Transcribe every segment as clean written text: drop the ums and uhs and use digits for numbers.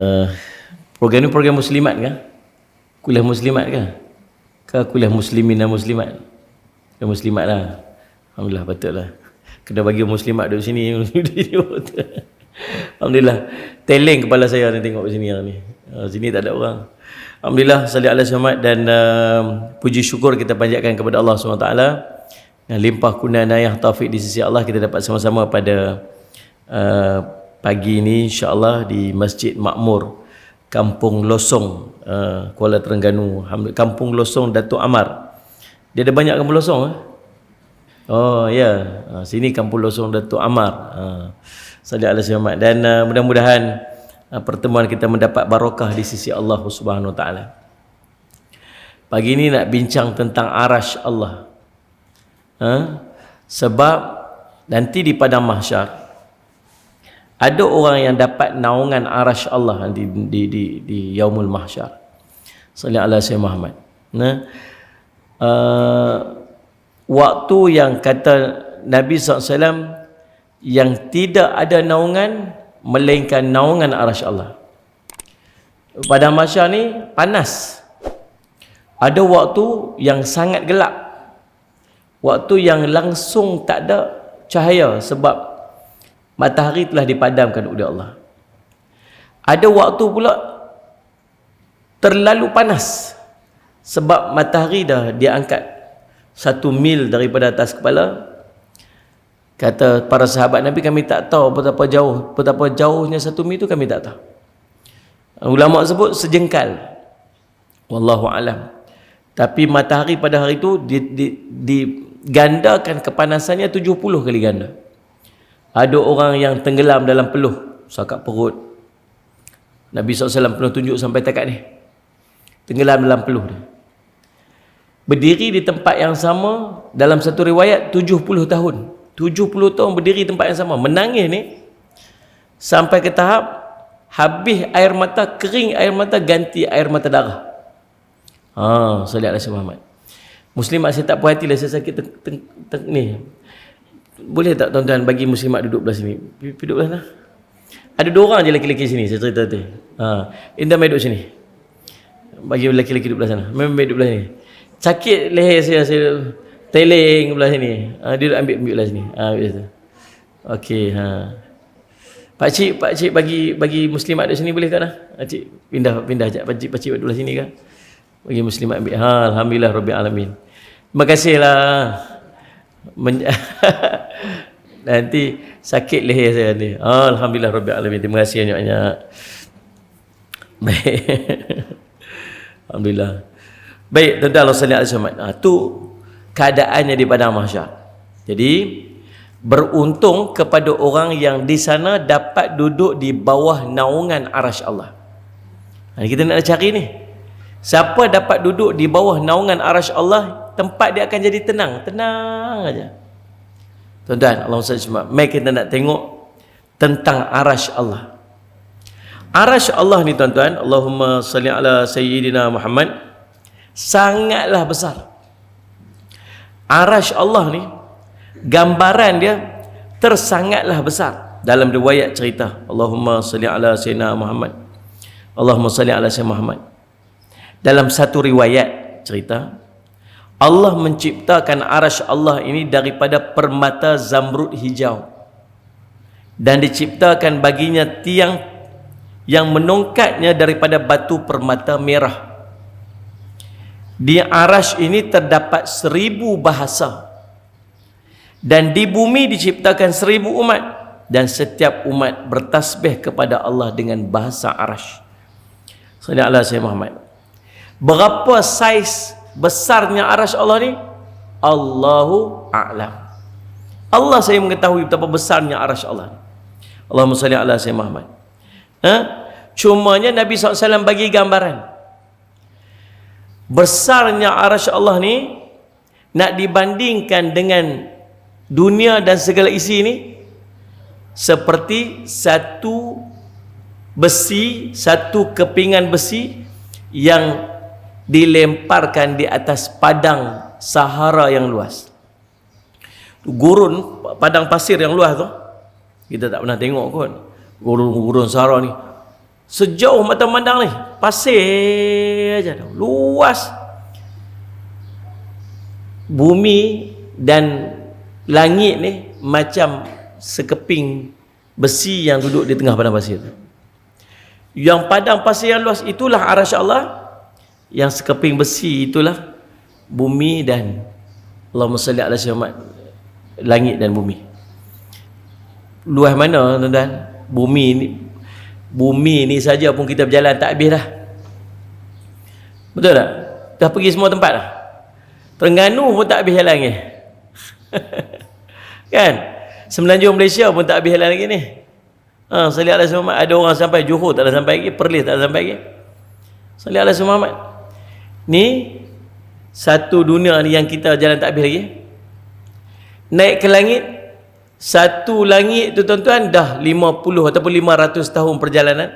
uh, Program ni program muslimat ke? Kuliah muslimat ke? Kuliah muslimin dan muslimat? Kuliah muslimat lah. Alhamdulillah, patutlah. Kena bagi muslimat duduk sini. Alhamdulillah. Teleng kepala saya ni tengok sini yang ni. Sini tak ada orang. Alhamdulillah, salli ala Muhammad. Dan puji syukur kita panjatkan kepada Allah SWT. Dan limpah kurnia inayah taufik di sisi Allah, kita dapat sama-sama pada pagi ini insya-Allah di Masjid Makmur Kampung Losong, Kuala Terengganu. Kampung Losong Datuk Amar. Dia ada banyak kampung losong Oh ya, sini Kampung Losong Datuk Amar. Salli ala Muhammad. Dan mudah-mudahan pertemuan kita mendapat barakah di sisi Allah Subhanahu Wa Taala. Pagi ini nak bincang tentang arash Allah. Sebab nanti di padang mahsyar ada orang yang dapat naungan arash Allah di yaumul mahsyar. Salli ala Muhammad. Waktu yang kata Nabi SAW yang tidak ada naungan melainkan naungan arash Allah. Padang mahsyar ni panas. Ada waktu yang sangat gelap, waktu yang langsung tak ada cahaya sebab matahari telah dipadamkan oleh Allah. Ada waktu pula terlalu panas sebab matahari dah dia angkat 1 mil daripada atas kepala. Kata para sahabat Nabi, kami tak tahu betapa jauhnya 1 mil itu, kami tak tahu. Ulama sebut sejengkal, wallahu alam. Tapi matahari pada hari itu digandakan kepanasannya 70 kali ganda. Ada orang yang tenggelam dalam peluh, sakak perut. Nabi SAW pernah tunjuk sampai takat ni, tenggelam dalam peluh dia. Berdiri di tempat yang sama, dalam satu riwayat 70 tahun. 70 tahun berdiri di tempat yang sama, menangis ni sampai ke tahap habis air mata, kering air mata, ganti air mata darah. Salli ala Muhammad. Muslimat, saya tak puas hati lah, saya sakit ni. Boleh tak tuan-tuan bagi muslimat duduk belah sini? Duduk belah sana. Ada 2 orang je lelaki-lelaki sini, saya cerita tadi. Indah mai duduk sini. Bagi lelaki-lelaki duduk belah sana. Memang duduk belah sini. Sakit leher saya teleng belah sini. Dia ambil belah sini. Okey, Pak cik bagi muslimat duduk sini boleh tak? Cik pindah jap. Pak cik duduk belah sini kan? Bagi muslimat ambil. Alhamdulillah rabbil alamin. Terima kasihlah. Nanti sakit leher saya ni. Alhamdulillah rabbil alamin. Terima kasih banyak-banyak. Baik. Alhamdulillah. Baik, tuan-tuan Allah salli alaihi wasallam. Tu keadaannya di padang mahsyar. Jadi beruntung kepada orang yang di sana dapat duduk di bawah naungan arash Allah. Kita nak cari ni. Siapa dapat duduk di bawah naungan arash Allah, tempat dia akan jadi tenang. Tenang aja. Tuan-tuan, Allah salli alaihi wasallam. Mari kita nak tengok tentang arash Allah. Arash Allah ni tuan-tuan, Allahumma salli ala sayyidina Muhammad, sangatlah besar. Arash Allah ni, gambaran dia tersangatlah besar. Dalam riwayat cerita, Allahumma salli ala sayyidina Muhammad, Allahumma salli ala sayyidina Muhammad. Dalam satu riwayat cerita, Allah menciptakan arash Allah ini daripada permata zamrud hijau, dan diciptakan baginya tiang yang menongkatnya daripada batu permata merah. Di arash ini terdapat 1000 bahasa, dan di bumi diciptakan 1000 umat, dan setiap umat bertasbih kepada Allah dengan bahasa arash. Sallallahu alaihi wasallam Muhammad. Berapa saiz besarnya arash Allah ni? Allahu a'lam. Allah saya mengetahui betapa besarnya arash Allah. Allahumma salli ala sayyidina Muhammad. Cumanya Nabi SAW bagi gambaran. Besarnya arash Allah ni nak dibandingkan dengan dunia dan segala isi ni seperti satu kepingan besi yang dilemparkan di atas padang Sahara yang luas. Gurun, padang pasir yang luas tu kita tak pernah tengok kot. Gurun Sahara ni Sejauh mata memandang ni, pasir aja, luas. Bumi dan langit ni macam sekeping besi yang duduk di tengah padang pasir tu. Yang padang pasir yang luas itulah arasy Allah, yang sekeping besi itulah bumi dan Allahumma salli ala sayyidina langit dan bumi. Luas mana tuan-tuan? Bumi ni saja pun kita berjalan tak habis dah. Betul tak? Dah pergi semua tempat dah. Terengganu pun tak habis jalan lagi. Kan? Semenanjung Malaysia pun tak habis jalan lagi ni. Salli ala sayyidina Muhammad. Ada orang sampai Johor tak ada sampai lagi, Perlis tak ada sampai lagi. Salli ala sayyidina Muhammad. Ni satu dunia ni yang kita jalan tak habis lagi. Naik ke langit, satu langit tu tuan-tuan dah 50 ataupun 500 tahun perjalanan.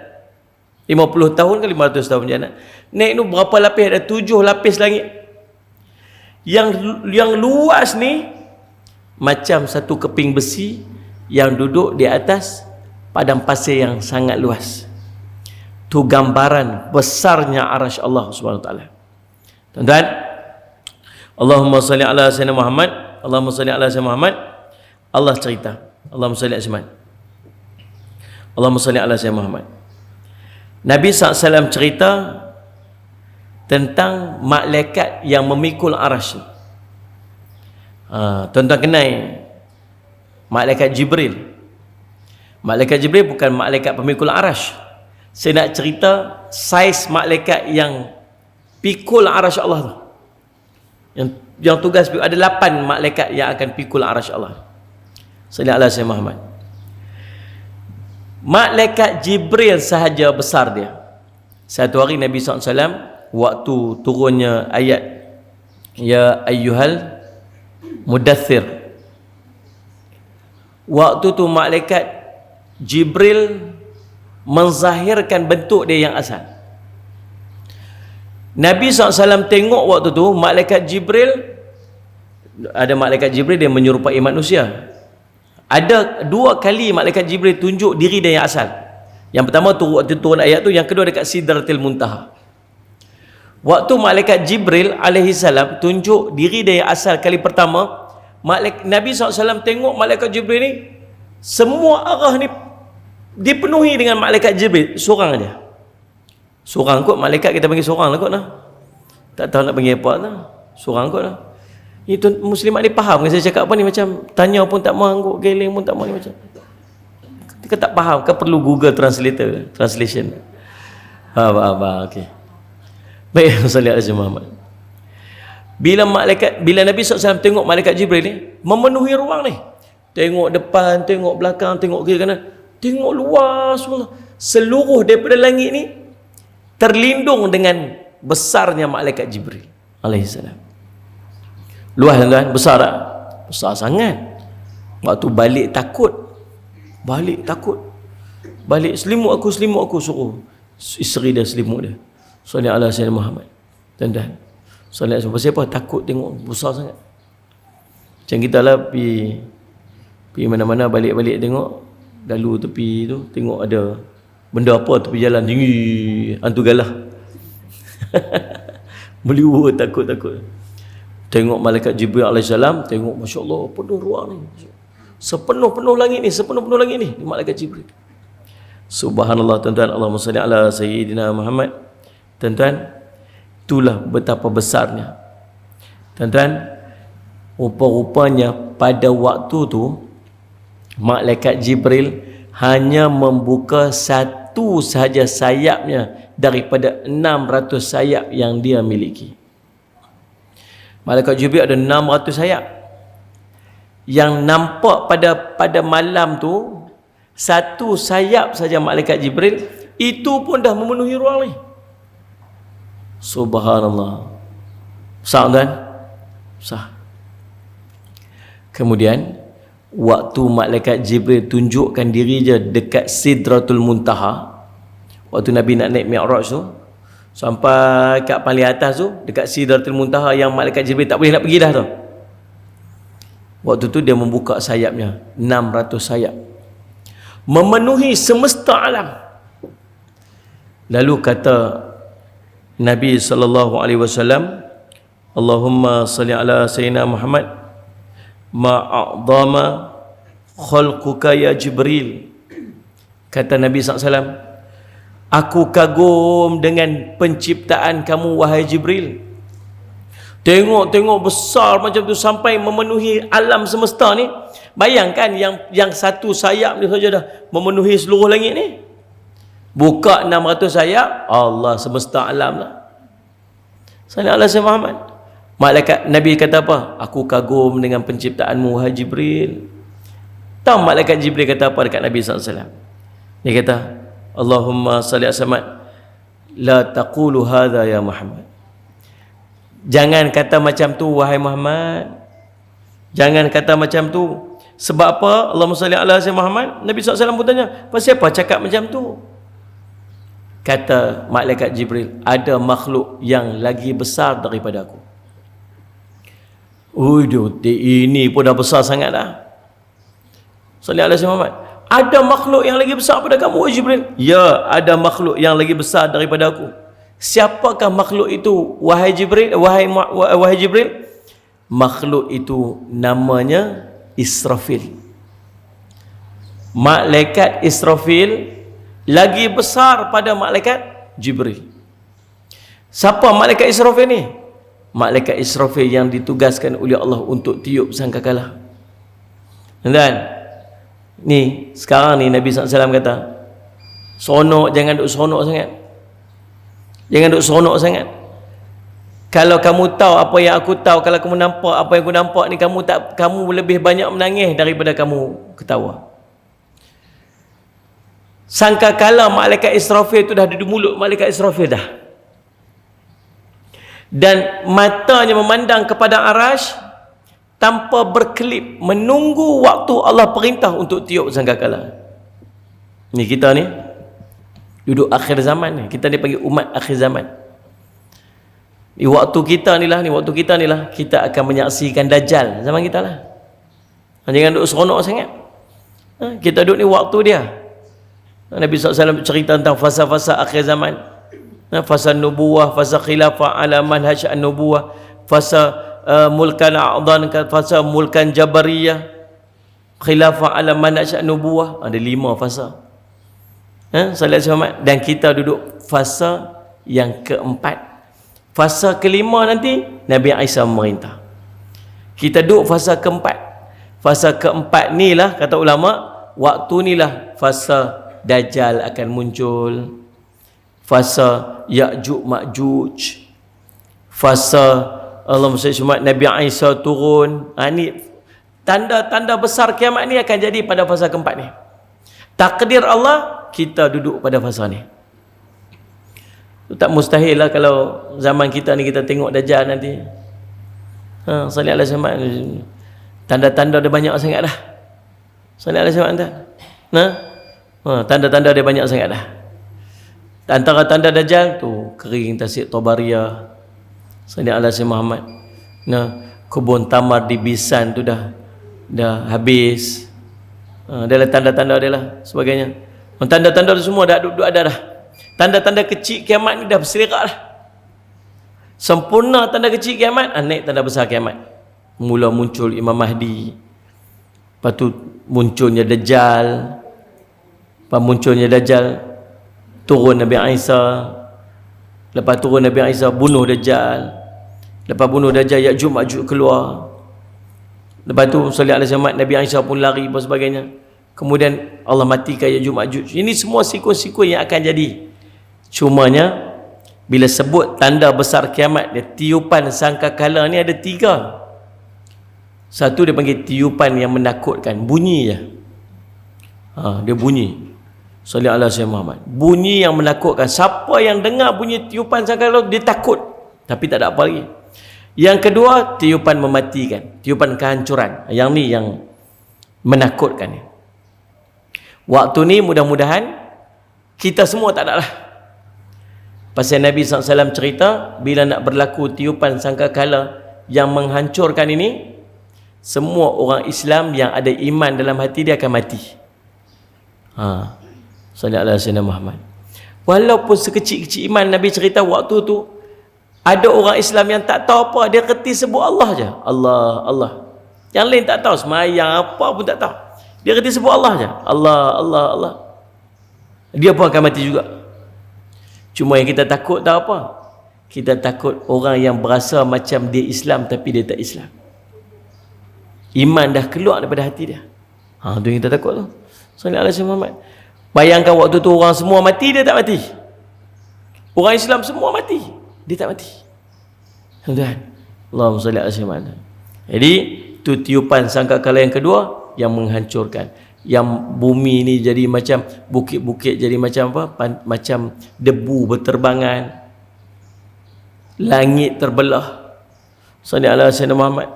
50 tahun ke 500 tahun perjalanan. Naik tu berapa lapis? Ada 7 lapis langit. Yang luas ni macam satu keping besi yang duduk di atas padang pasir yang sangat luas. Tu gambaran besarnya arasy Allah Subhanahu wa taala. Tuan-tuan, Allahumma salli ala sayyidina Muhammad, Allahumma salli ala sayyidina Muhammad. Allah cerita, Allahumma salli ala sayyidina Muhammad. Allahumma salli ala sayyidina Muhammad. Nabi SAW cerita tentang malaikat yang memikul arasy. Tuan-tuan kenal malaikat Jibril. Malaikat Jibril bukan malaikat pemikul arasy. Saya nak cerita saiz malaikat yang pikul arasy Allah tu. Yang tugas ada 8 malaikat yang akan pikul arasy Allah. Sallallahu alaihi wasallam Muhammad. Malaikat Jibril sahaja besar dia. Satu hari Nabi SAW waktu turunnya ayat ya ayyuhal mudaththir, waktu tu malaikat Jibril menzahirkan bentuk dia yang asal. Nabi SAW tengok waktu tu malaikat Jibril, ada malaikat Jibril dia menyerupai manusia. Ada 2 kali malaikat Jibril tunjuk diri dia yang asal. Yang pertama tu waktu turun ayat tu, yang kedua dekat Sidratil Muntaha. Waktu malaikat Jibril alaihi salam tunjuk diri dia yang asal kali pertama, Nabi SAW tengok malaikat Jibril ni, semua arah ni dipenuhi dengan malaikat Jibril seorang aja. Seorang kot malaikat, kita panggil seorang lah kot lah. Tak tahu nak panggil apa lah. Seorang kot lah. Itu muslimat ni faham kan saya cakap apa ni, macam tanya pun tak mahu kot, geleng pun tak mahu ni, macam kita tak faham kan, perlu Google translation. Okey. Baik, sallallahu alaihi Muhammad. Bila Nabi SAW tengok malaikat Jibril ni memenuhi ruang ni, tengok depan, tengok belakang, tengok kiri kanan, tengok luas semua. Seluruh daripada langit ni terlindung dengan besarnya malaikat Jibril alaihi salam. Luas tuan-tuan, besar tak? Besar sangat. Waktu balik takut. Balik selimut aku suruh isteri dia selimut dia. Sallallahu alaihi wasallam Muhammad. Tuan-tuan, sallallahu alaihi wasallam apa? Takut tengok besar sangat. Macam kita lah pergi mana-mana, balik-balik tengok lalu tepi tu, tengok ada benda apa tepi jalan tinggi, hantu galah. Meliur takut. Tengok malaikat Jibril alaihissalam, tengok masya-Allah penuh ruang ni. Sepenuh-penuh langit ni malaikat Jibril. Subhanallah tuan-tuan, Allahumma salli ala sayyidina Muhammad. Tuan-tuan, itulah betapa besarnya. Tuan-tuan, rupa-rupanya pada waktu tu malaikat Jibril hanya membuka satu sahaja sayapnya daripada 600 sayap yang dia miliki. Malaikat Jibril ada 600 sayap. Yang nampak pada malam tu, satu sayap saja malaikat Jibril, itu pun dah memenuhi ruang ni. Subhanallah. Sah kan? Sah. Kemudian waktu malaikat Jibril tunjukkan diri je dekat Sidratul Muntaha, waktu Nabi nak naik Mi'raj tu, sampai kat paling atas tu, dekat Sidratul Muntaha yang malaikat Jibril tak boleh nak pergi dah tu. Waktu tu dia membuka sayapnya, 600 sayap, memenuhi semesta alam. Lalu kata Nabi sallallahu alaihi wasallam, Allahumma salli ala sayyidina Muhammad ma'adhama khalquka ya Jibril. Kata Nabi SAW, aku kagum dengan penciptaan kamu wahai Jibril. Tengok besar macam tu sampai memenuhi alam semesta ni. Bayangkan yang satu sayap ni saja dah memenuhi seluruh langit ni. Buka 600 sayap, Allah semesta alam lah. Sallallahu alaihi Muhammad. Malaikat Nabi kata apa? Aku kagum dengan penciptaanmu wahai Jibril. Tahu malaikat Jibril kata apa dekat Nabi SAW? Dia kata, Allahumma salli ala Muhammad, la taqulu hadha ya Muhammad. Jangan kata macam tu wahai Muhammad. Jangan kata macam tu. Sebab apa? Allahumma salli ala Muhammad. Nabi SAW pun tanya, pasal apa cakap macam tu? Kata malaikat Jibril, ada makhluk yang lagi besar daripada aku. Ini pun dah besar sangat dah. Sallallahu alaihi Muhammad. Ada makhluk yang lagi besar daripada kamu, wahai Jibril? Ya, ada makhluk yang lagi besar daripada aku. Siapakah makhluk itu, wahai Jibril? Wahai Jibril? Makhluk itu namanya Israfil. Malaikat Israfil lagi besar pada malaikat Jibril. Siapa malaikat Israfil ni? Malaikat Israfil yang ditugaskan oleh Allah untuk tiup sangkakala. Dan ni sekarang ni Nabi SAW kata, sonok, jangan duk sonok sangat. Jangan duk sonok sangat. Kalau kamu tahu apa yang aku tahu, kalau kamu nampak apa yang aku nampak ni, kamu lebih banyak menangis daripada kamu ketawa. Sangkakala malaikat Israfil tu dah di mulut malaikat Israfil dah. Dan matanya memandang kepada arash tanpa berkelip, menunggu waktu Allah perintah untuk tiup sangkakala. Ni kita ni duduk akhir zaman ni. Kita ni panggil umat akhir zaman. Ni waktu kita ni lah, kita akan menyaksikan Dajjal zaman kita lah. Jangan duduk seronok sangat. Kita duduk ni waktu dia. Nabi SAW cerita tentang fasa-fasa akhir zaman. Fasa nubuwah, fasa khilafah ala manhaj an-nubuwah, fasa mulkan a'dhan, fasa mulkan jabariyah, khilafah ala manhaj an-nubuwah. Ada 5 fasa. Dan kita duduk fasa yang keempat. Fasa kelima nanti Nabi Isa memerintah. Kita duduk fasa keempat. Fasa keempat ni lah, kata ulama, waktu ni lah fasa Dajjal akan muncul, fasa Ya'juj Ma'juj, fasa Allahumma salli ala Nabi Isa turun. Ni tanda-tanda besar kiamat ni akan jadi pada fasa keempat ni. Takdir Allah, kita duduk pada fasa ni. Tak mustahil lah kalau zaman kita ni kita tengok Dajjal nanti. Sallallahu alaihi wasallam, tanda-tanda dia banyak sangat dah. Sallallahu alaihi wasallam. Tanda-tanda dia banyak sangat dah. Antara tanda Dajjal tu kering tasik Tabariyah. Sallallahu alaihi Muhammad. Kebun tamar di Bisan tu dah habis. Adalah tanda-tanda dia lah sebagainya. Tanda-tanda tu semua dah ada dah. Tanda-tanda kecil kiamat ni dah berselerak dah. Sempurna tanda kecil kiamat, naik tanda besar kiamat. Mula muncul Imam Mahdi. Lepas tu munculnya Dajjal. Lepas munculnya Dajjal, turun Nabi Isa. Lepas turun Nabi Isa, bunuh Dajjal. Lepas bunuh Dajjal, Ya'juj Ma'juj keluar. Lepas tu sallallahu alaihi wasallam, Nabi Isa pun lari dan sebagainya. Kemudian Allah matikan Ya'juj Ma'juj. Ini semua sikun-sikun yang akan jadi. Cumanya bila sebut tanda besar kiamat, dia tiupan sangkakala ni ada 3. Satu dia panggil tiupan yang menakutkan, bunyi je. Dia bunyi. Sallallahu alaihi Muhammad. Bunyi yang menakutkan. Siapa yang dengar bunyi tiupan sangkakala dia takut, tapi tak ada apa lagi. Yang kedua, tiupan mematikan, tiupan kehancuran. Yang ni yang menakutkan. Waktu ni mudah-mudahan kita semua tak ada lah. Pasal Nabi SAW cerita, bila nak berlaku tiupan sangkakala yang menghancurkan ini, semua orang Islam yang ada iman dalam hati dia akan mati. Sallallahu alaihi Muhammad. Walaupun sekecil-kecil iman, Nabi cerita waktu tu ada orang Islam yang tak tahu apa, dia reti sebut Allah je. Allah, Allah. Yang lain tak tahu, semayang apa pun tak tahu. Dia reti sebut Allah je. Allah, Allah, Allah. Dia pun akan mati juga. Cuma yang kita takut tahu apa? Kita takut orang yang berasa macam dia Islam tapi dia tak Islam. Iman dah keluar daripada hati dia. Tu yang kita takut tu. Sallallahu alaihi Muhammad. Bayangkan waktu tu orang semua mati, dia tak mati. Orang Islam semua mati, dia tak mati. Tuan-tuan, Allahumma salli ala sayyidina. Jadi tu tiupan sangkakala yang kedua yang menghancurkan. Yang bumi ni jadi macam bukit-bukit, jadi macam apa? Macam debu berterbangan. Langit terbelah. Sallallahu alaihi wasallam Muhammad.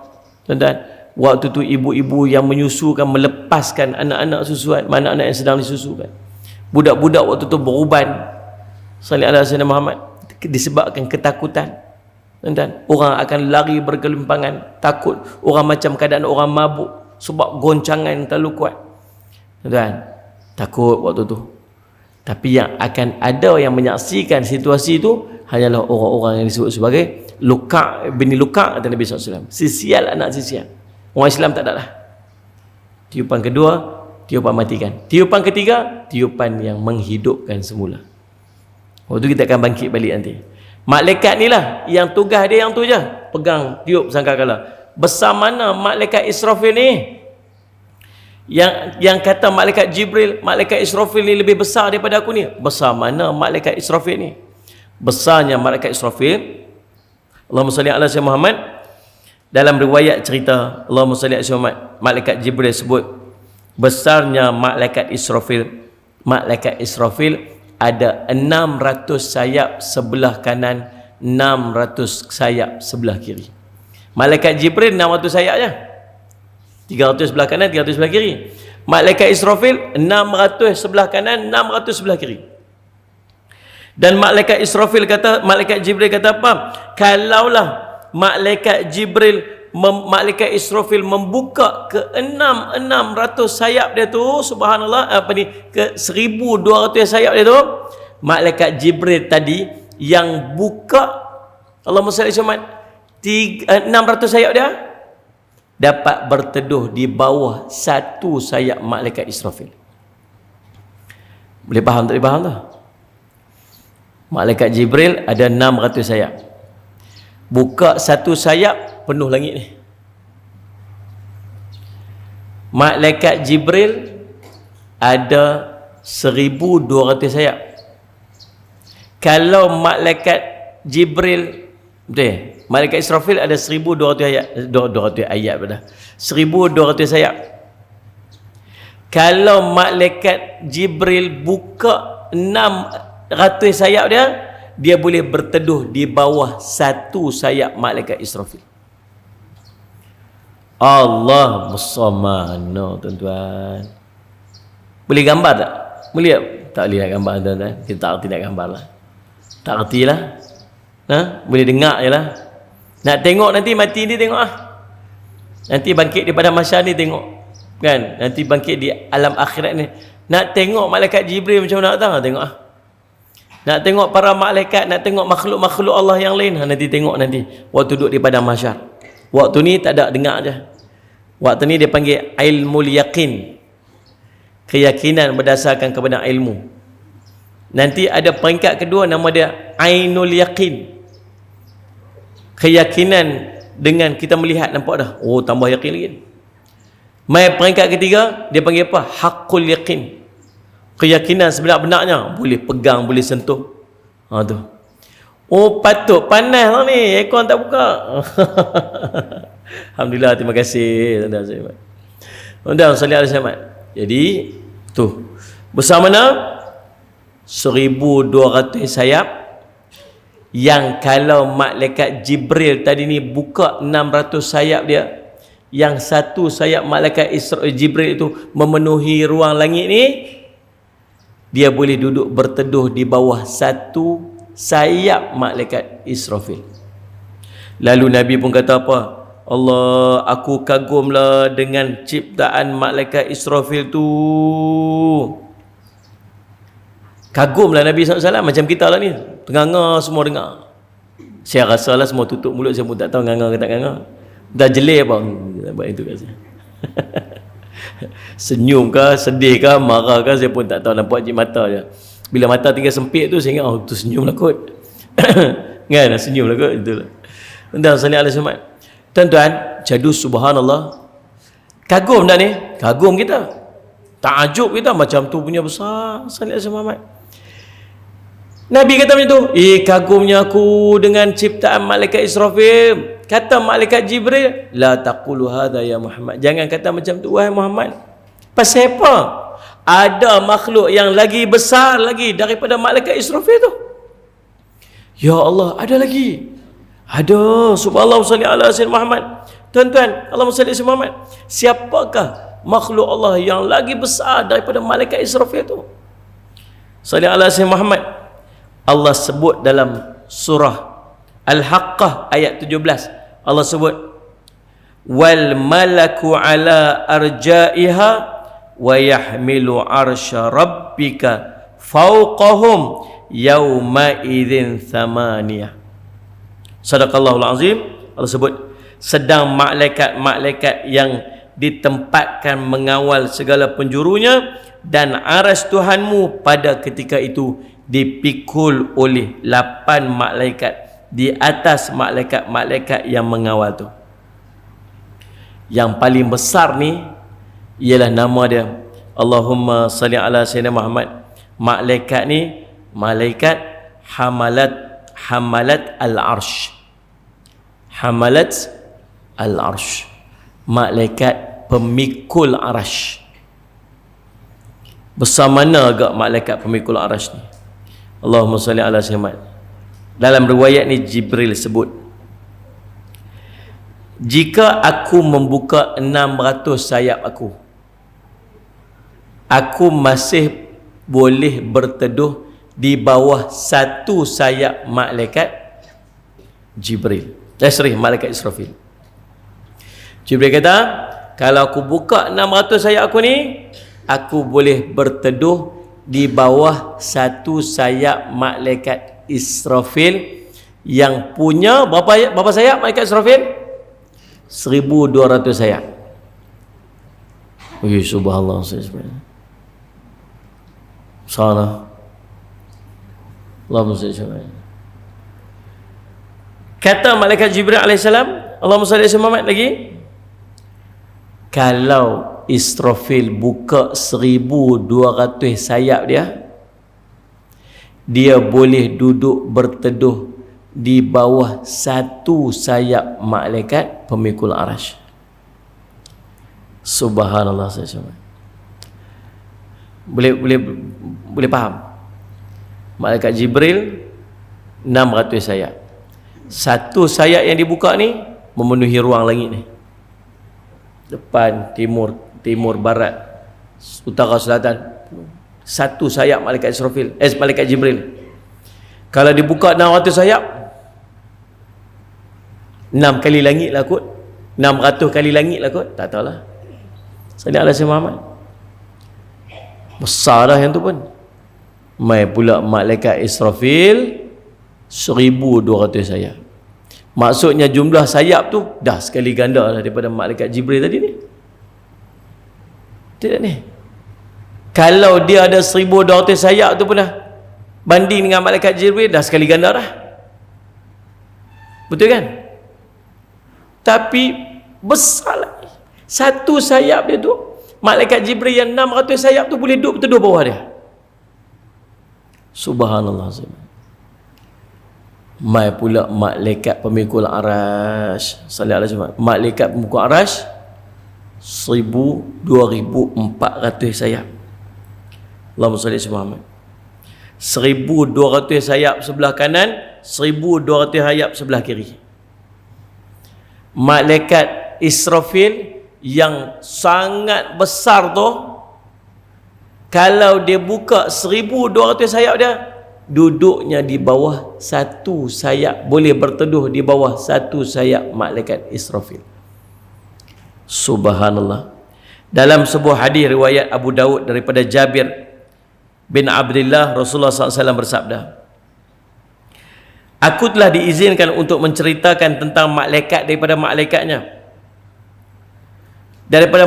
Tuan-tuan, waktu tu ibu-ibu yang menyusukan melepaskan anak-anak susuan, mana anak yang sedang disusukan. Budak-budak waktu tu beruban. Sallallahu alaihi wasallam Muhammad, disebabkan ketakutan. Tuan-tuan, orang akan lari bergelimpangan, takut. Orang macam keadaan orang mabuk sebab goncangan terlalu kuat. Tuan-tuan, takut waktu tu. Tapi yang akan ada yang menyaksikan situasi itu hanyalah orang-orang yang disebut sebagai Luka' bin Luka', kata Nabi SAW. Sisial anak sisial. Orang Islam tak ada lah. Tiupan kedua, tiupan matikan. Tiupan ketiga, tiupan yang menghidupkan semula. Waktu kita akan bangkit balik nanti. Malaikat ni lah yang tugas dia yang tu je, pegang tiup sangkakala. Besar mana malaikat Israfil ni? Yang kata malaikat Jibril, malaikat Israfil ni lebih besar daripada aku ni. Besar mana malaikat Israfil ni? Besarnya malaikat Israfil, Allahumma salli ala sayyidina Muhammad. Dalam riwayat cerita, Allahumma salli ala sayyidina Muhammad, malaikat Jibril sebut besarnya malaikat Israfil. Malaikat Israfil ada 600 sayap sebelah kanan, 600 sayap sebelah kiri. Malaikat Jibril 600 sayap je, 300 sebelah kanan, 300 sebelah kiri. Malaikat Israfil 600 sebelah kanan, 600 sebelah kiri. Dan malaikat Israfil kata, malaikat Jibril kata apa? Kalaulah malaikat Jibril, malaikat Israfil membuka ke 600 sayap dia tu, subhanallah, ke 1200 sayap dia tu, malaikat Jibril tadi yang buka, Allahumma salli alaihi 600 sayap dia dapat berteduh di bawah satu sayap malaikat Israfil. Boleh faham tak? Boleh faham tak? Malaikat Jibril ada 600 sayap. Buka satu sayap, penuh langit ni. Malaikat Jibril ada 1200 sayap. Kalau malaikat Jibril, betul, malaikat Israfil ada 1200 ayat, 200 ayat pada 1200 sayap. Kalau malaikat Jibril buka 600 sayap dia boleh berteduh di bawah satu sayap malaikat Israfil. Allah bersamana, tuan-tuan. Boleh gambar tak? Boleh tak? Boleh nak gambar, tuan-tuan. Kita tak erti nak gambar lah. Tak erti lah. Boleh dengar je lah. Nak tengok nanti mati ni tengok lah. Nanti bangkit daripada masyarakat ni tengok. Kan? Nanti bangkit di alam akhirat ni. Nak tengok malaikat Jibril macam mana tak? Tengok lah. Nak tengok para malaikat, nak tengok makhluk-makhluk Allah yang lain, nanti tengok nanti waktu duduk di padang mahsyar. Waktu ni tak ada, dengar je. Waktu ni dia panggil ilmul yaqin, keyakinan berdasarkan kepada ilmu. Nanti ada peringkat kedua, nama dia ainul yaqin, keyakinan dengan kita melihat, nampak dah, oh tambah yakin lagi. Mai peringkat ketiga dia panggil apa? Haqqul yaqin, keyakinan sebenar-benarnya, boleh pegang, boleh sentuh. Tu. Oh patut panas lah ni, aircon tak buka. Alhamdulillah, terima kasih tuan-tuan. Tuan-tuan sallallahu alaihi wasallam. Jadi tu besar mana? 1200 sayap, yang kalau malaikat Jibril tadi ni buka 600 sayap dia, yang satu sayap malaikat Jibril itu memenuhi ruang langit ni, dia boleh duduk berteduh di bawah satu sayap malaikat Israfil. Lalu Nabi pun kata apa? Allah, aku kagumlah dengan ciptaan malaikat Israfil tu. Kagumlah Nabi SAW, macam kita lah ni, tengah semua dengar. Saya rasa lah semua tutup mulut, saya pun tak tahu nganga ke tak nganga. Dah jelir apa buat itu kat saya. Senyum ke, sedih ke, marah ke, saya pun tak tahu, nampak je mata je. Bila mata tinggal sempit tu, saya ingat, oh tu senyum lah kot. Kan, senyum lah kot, itulah. Tentang salih alaihi wasallam. Tuan-tuan, jadu subhanallah. Kagum tak ni? Kagum kita. Takjub kita, macam tu punya besar salih alaihi wasallam. Nabi kata macam tu, kagumnya aku dengan ciptaan malaikat Israfil. Kata malaikat Jibril, la taqulu hadha ya Muhammad, jangan kata macam tu wahai Muhammad. Pasal apa? Ada makhluk yang lagi besar lagi daripada malaikat Israfil tu. Ya Allah, ada lagi. Ada. Subhanallah salli ala sayyidina Muhammad. Tuan-tuan, Allahumma salli ala Muhammad. Siapakah makhluk Allah yang lagi besar daripada malaikat Israfil tu? Salli ala sayyidina Muhammad. Allah sebut dalam surah Al-Haqqah ayat 17. Allah sebut, wal malaku ala arja'iha wa yahmilu arsya rabbika fawqahum yawma idzin thamaniyah. Sadaqallahul azim. Allah sebut, sedang malaikat-malaikat yang ditempatkan mengawal segala penjurunya, dan aras Tuhanmu pada ketika itu dipikul oleh 8 malaikat di atas malaikat-malaikat yang mengawal tu. Yang paling besar ni ialah nama dia, Allahumma salli ala sayyidina Muhammad. Malaikat ni malaikat hamalat al-arsh. Hamalat al-arsh, malaikat pemikul arasy. Besar mana agak malaikat pemikul arasy ni? Allahumma salli ala sayyidina Muhammad. Dalam riwayat ni Jibril sebut, jika aku membuka 600 sayap aku masih boleh berteduh di bawah satu sayap malaikat Jibril. Malaikat Israfil. Jibril kata, kalau aku buka 600 sayap aku ni, aku boleh berteduh di bawah satu sayap malaikat Israfil yang punya berapa sayap malaikat Israfil? 1200 sayap. Subhanallah. Salah. Allahumma salli alaihi. Kata malaikat Jibril alaihissalam, Allahumma salli alaihi Muhammad lagi, kalau Israfil buka 1200 sayap dia boleh duduk berteduh di bawah satu sayap malaikat pemikul arasy. Subhanallah. Boleh faham? Malaikat Jibril 600 sayap. Satu sayap yang dibuka ni memenuhi ruang langit ni. Depan, timur, barat, utara, selatan. Satu sayap malaikat Israfil, malaikat Jibril. Kalau dibuka 600 sayap, 6 kali langit lah kot, 600 kali langit lah kot, tak tahulah. Sallallahu alaihi wasallam. Besar dah yang tu pun. Mai pula malaikat Israfil 1200 sayap. Maksudnya jumlah sayap tu dah sekali ganda lah daripada malaikat Jibril tadi ni. Tidak ni. Kalau dia ada 1200 sayap tu pun dah banding dengan malaikat Jibril, dah sekali ganda dah. Betul kan? Tapi besar lagi. Satu sayap dia tu, malaikat Jibril yang 600 sayap tu boleh duduk berteduh bawah dia. Subhanallah. Mai pula malaikat pemikul arasy, sallallahu alaihi wasallam. Malaikat pemikul arasy 2400 sayap. Allahumma salli ala Muhammad. 1200 sayap sebelah kanan, 1200 sayap sebelah kiri. Malaikat Israfil yang sangat besar tu, kalau dia buka 1200 sayap dia, duduknya di bawah satu sayap, boleh berteduh di bawah satu sayap malaikat Israfil. Subhanallah. Dalam sebuah hadis riwayat Abu Daud daripada Jabir bin Abdullah, Rasulullah SAW bersabda, aku telah diizinkan untuk menceritakan tentang malaikat daripada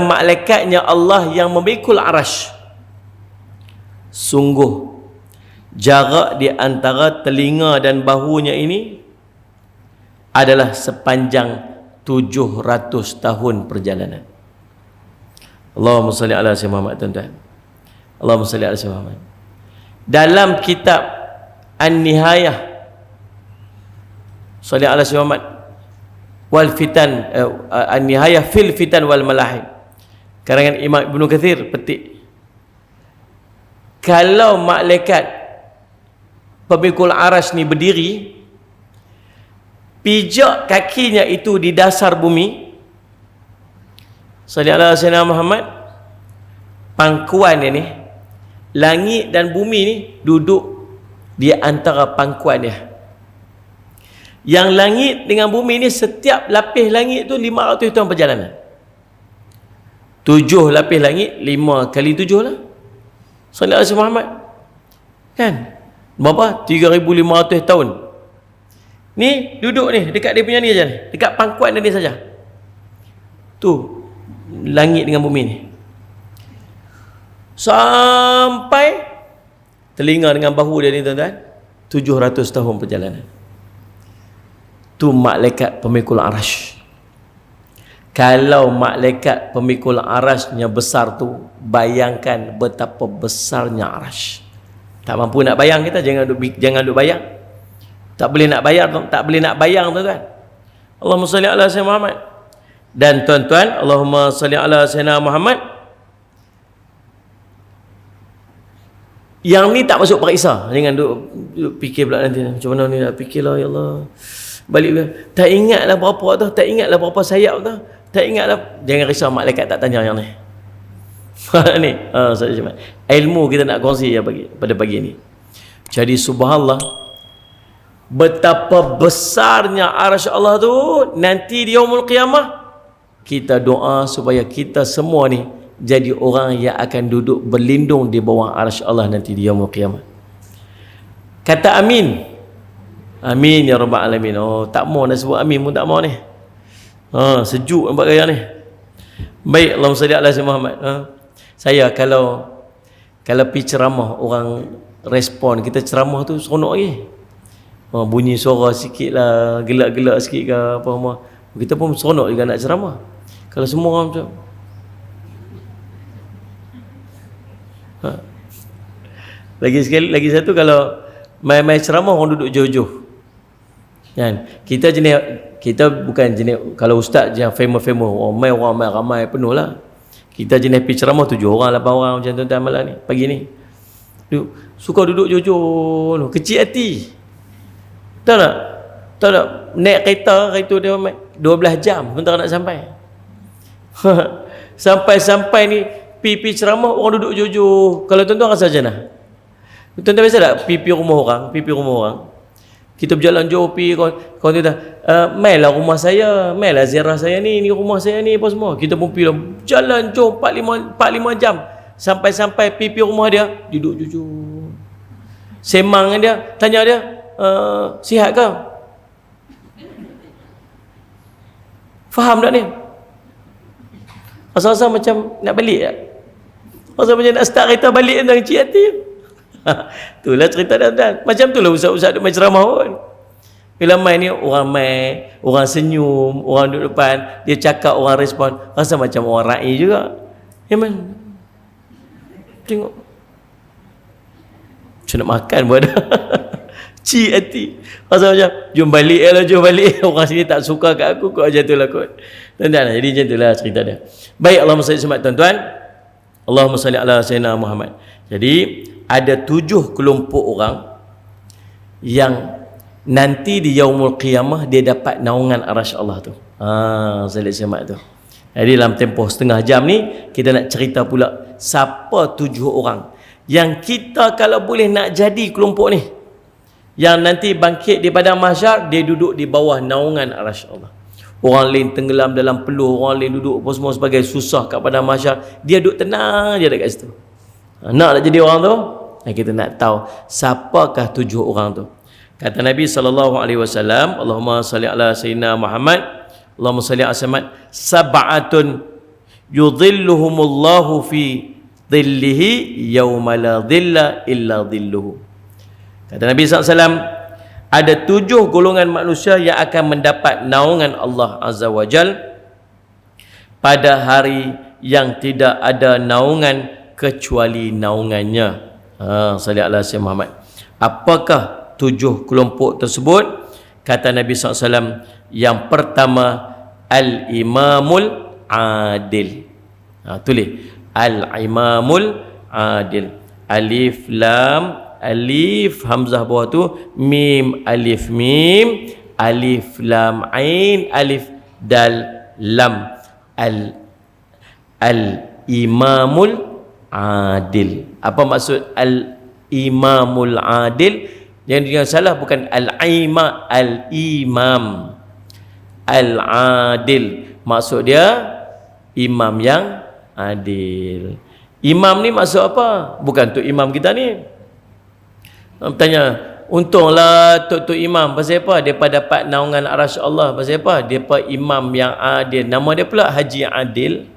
malaikatnya Allah yang memikul arash. Sungguh jarak di antara telinga dan bahunya ini adalah sepanjang 700 tahun perjalanan. Allahumma salli ala sayyidina Muhammad, tuan-tuan. Allahumma salli ala sayyidina Muhammad. Dalam kitab An-Nihayah, salli ala sayyidina Muhammad, wal fitan, An-Nihayah fil fitan wal malahib, karangan Imam Ibnu Katsir, petik, kalau malaikat pemikul arash ni berdiri, pijak kakinya itu di dasar bumi, salli ala sayyidina Muhammad, pangkuan dia ni, langit dan bumi ni duduk di antara pangkuan dia. Yang langit dengan bumi ni, setiap lapis langit tu 500 tahun perjalanan. 7 lapis langit, 5 kali 7 lah, salli ala sayyidina Muhammad, kan? Berapa? 3,500 tahun. Ni duduk ni dekat dia punya ni saja, dekat pangkuan dia ni saja. Tu langit dengan bumi ni, sampai telinga dengan bahu dia ni, tuan-tuan, 700 tahun perjalanan. Tu malaikat pemikul arash. Kalau malaikat pemikul arashnya besar tu, bayangkan betapa besarnya arash. Tak mampu nak bayang kita, jangan duk bayang. Tak boleh nak bayang, tuan-tuan. Allahumma salli ala sayyidina Muhammad. Dan tuan-tuan, Allahumma salli ala sayyidina Muhammad, yang ni tak masuk periksa. Jangan duk fikir pula nanti, macam mana ni nak fikirlah, ya Allah, balik tak ingatlah berapa tu, tak ingatlah berapa sayap tu, tak ingatlah. Jangan risau, malaikat tak tanya yang ni. Ni ilmu kita nak kongsi ya pada pagi ni. Jadi subhanallah, betapa besarnya arasy Allah tu nanti di yaumul qiyamah. Kita doa supaya kita semua ni jadi orang yang akan duduk berlindung di bawah arasy Allah nanti di yaumul qiyamah. Kata amin. Amin ya rabbal alamin. Oh, tak mau nak sebut amin pun tak mau ni. Sejuk nampak gaya ni. Baik, Allahumma salli ala sayyidina Muhammad. Saya kalau pergi ceramah, orang respon kita ceramah tu seronok lagi. Bunyi suara sikit lah, gelak-gelak sikit ke apa semua, kita pun seronok juga nak ceramah. Kalau semua orang macam lagi satu, kalau main ceramah orang duduk jauh-jauh kan. Kita bukan jenis, kalau ustaz yang famous orang main ramai penuh lah. Kita jenis pergi ceramah 7 orang 8 orang macam tuan-tuan malam ni, pagi ni suka duduk jauh-jauh, kecil hati. Tahu tak naik kereta dia 12 jam pun tak nak sampai. Sampai ni pipi ceramah orang duduk jauh-jauh. Kalau tuan-tuan rasa macam mana? Tuan-tuan biasa tak pipi rumah orang, kita berjalan jauh pergi, kawan tuan-tuan, mainlah rumah saya, mainlah ziarah saya ni rumah saya ni apa semua. Kita pun pergi jalan jauh 4-5 jam, sampai pipi rumah dia duduk jauh. Semang dia, tanya dia, sihat ke? Faham tak ni? Rasa-rasa macam nak balik tak? Rasa macam nak start kereta balik tentang cik hati. Itulah cerita dia. Macam tu lah ustaz-ustaz duk main ceramah pun. Bila main ni, orang senyum, orang duduk depan, dia cakap, orang respon, rasa macam orang ra'i juga. Ya man, tengok macam nak makan pun ada. Cik hati, rasa macam jom balik. Orang sini tak suka kat aku, kau macam tu lah kot. Tuan-tuan, jadi macam tu lah cerita dia. Baik, Allahumma salli alaihi tuan-tuan. Allahumma salli ala sayyidina Muhammad. Jadi ada 7 kelompok orang yang nanti di yaumul qiyamah dia dapat naungan arasy Allah tu. Saya lihat semak tu. Jadi dalam tempoh setengah jam ni kita nak cerita pula siapa 7 orang yang kita kalau boleh nak jadi kelompok ni, yang nanti bangkit di padang mahsyar, dia duduk di bawah naungan arasy Allah. Orang lain tenggelam dalam peluh, orang lain duduk apa semua sebagai susah kat padang mahsyar, dia duduk tenang je dekat situ. Nak jadi orang tu? Dan kita nak tahu siapakah 7 orang tu. Kata Nabi SAW, Allahumma salli ala Sayyidina Muhammad, Allahumma salli ala Muhammad, sab'atun yudhilluhumullahu fi dhillihi yawma la dhilla illa dhilluhu. Kata Nabi SAW, ada 7 golongan manusia yang akan mendapat naungan Allah Azza wa Jal pada hari yang tidak ada naungan kecuali naungannya. Salli ala Sayyidina Muhammad. Apakah 7 kelompok tersebut? Kata Nabi SAW, yang pertama, al-imamul adil. Tulis al-imamul adil. Alif lam, alif hamzah bawah tu, mim alif mim, alif lam ain, alif dal lam. Al-imamul adil. Apa maksud al-imamul adil? Yang salah bukan al-imam, al-imam. Al-adil maksud dia imam yang adil. Imam ni maksud apa? Bukan tu imam kita ni. Bertanya, untunglah tok imam. Pasal apa? Depa dapat naungan arasy Allah. Pasal apa? Depa imam yang adil. Nama dia pula Haji Adil.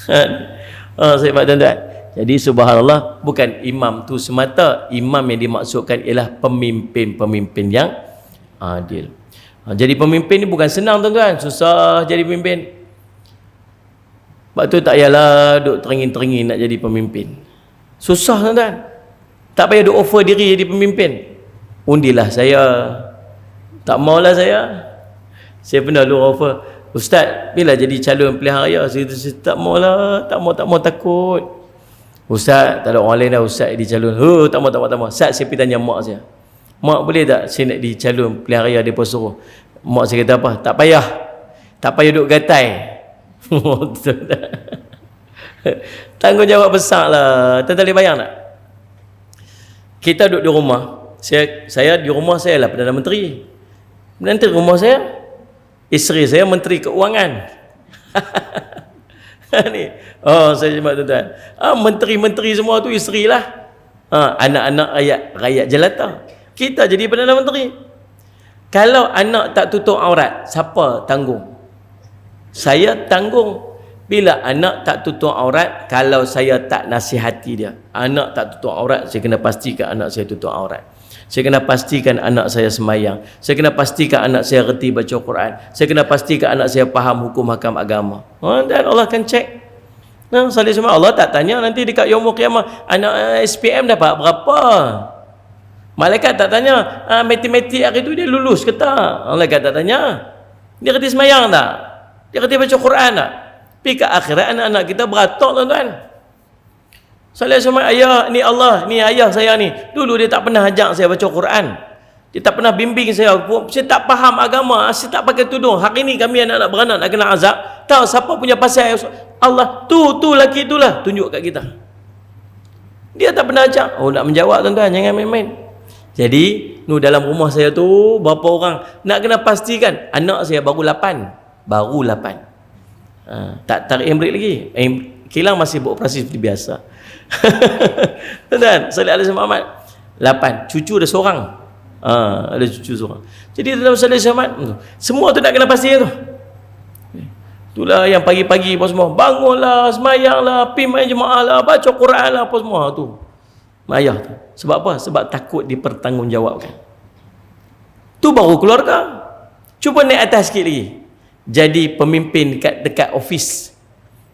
Saya pak tuan-tuan. Jadi subhanallah, bukan imam tu semata. Imam yang dimaksudkan ialah pemimpin-pemimpin yang adil. Jadi pemimpin ni bukan senang tuan-tuan. Susah jadi pemimpin. Sebab tu tak payahlah duk teringin-teringin nak jadi pemimpin. Susah tuan-tuan. Tak payah duk offer diri jadi pemimpin. Undilah saya. Tak maulah saya. Saya pernah duk offer, Ustaz, bila jadi calon pilihan raya? Saya tak maulah. Tak mau takut. Ustaz, tak ada orang lain dah. Ustaz jadi calon. Tak mau. Ustaz, saya pergi tanya mak saya. Mak, boleh tak saya nak di calon pilihan raya, dia suruh. Mak saya kata apa? Tak payah. Tak payah duk gatai. Tanggungjawab besar lah. Tuan-tuan boleh bayang tak? Kita duduk di rumah. Saya di rumah saya lah Perdana Menteri. Menteri rumah saya, isteri saya Menteri Keuangan. Ni. Saya cakap tuan-tuan. Menteri-menteri semua tu isteri lah. Anak-anak rakyat jelata. Kita jadi Perdana Menteri. Kalau anak tak tutup aurat, siapa tanggung? Saya tanggung. Bila anak tak tutup aurat, kalau saya tak nasihati dia, anak tak tutup aurat, saya kena pastikan anak saya tutup aurat. Saya kena pastikan anak saya sembahyang. Saya kena pastikan anak saya reti baca Quran. Saya kena pastikan anak saya faham hukum hakam agama. Dan Allah akan cek. Salih semua, Allah tak tanya nanti dekat yaumul qiyamah, anak SPM dapat berapa. Malaikat tak tanya, matematik hari tu dia lulus ke tak. Malaikat tak tanya. Dia reti sembahyang tak? Dia reti baca Quran tak? Pergi ke akhirat, anak-anak kita beratok tuan-tuan. Salih semua, ayah ni Allah, ni ayah saya ni. Dulu dia tak pernah ajak saya baca Quran. Dia tak pernah bimbing saya. Saya tak faham agama, saya tak pakai tudung. Hari ni kami anak-anak beranak nak kena azab. Tahu siapa punya pasal Allah? Tu laki itulah tunjuk kat kita. Dia tak pernah ajak. Nak menjawab tuan-tuan, jangan main-main. Jadi, dalam rumah saya tu berapa orang? Nak kena pastikan anak saya baru 8. Baru 8. Tak tarik handbrake lagi. Kilang masih beroperasi seperti biasa. Tuan-tuan, Salih Alaihi Muhammad 8. Cucu dah seorang. Ada cucu seorang. Jadi dalam Salih Alaihi Muhammad, semua tu nak kena pastikan tu. Itulah yang pagi-pagi apa semua, bangunlah, semayanglah, pergi main jemaah lah, baca Quran lah, apa semua tu. Ayah tu. Sebab apa? Sebab takut dipertanggungjawabkan. Tu baru keluarga. Cuba naik atas sikit lagi. Jadi pemimpin dekat office.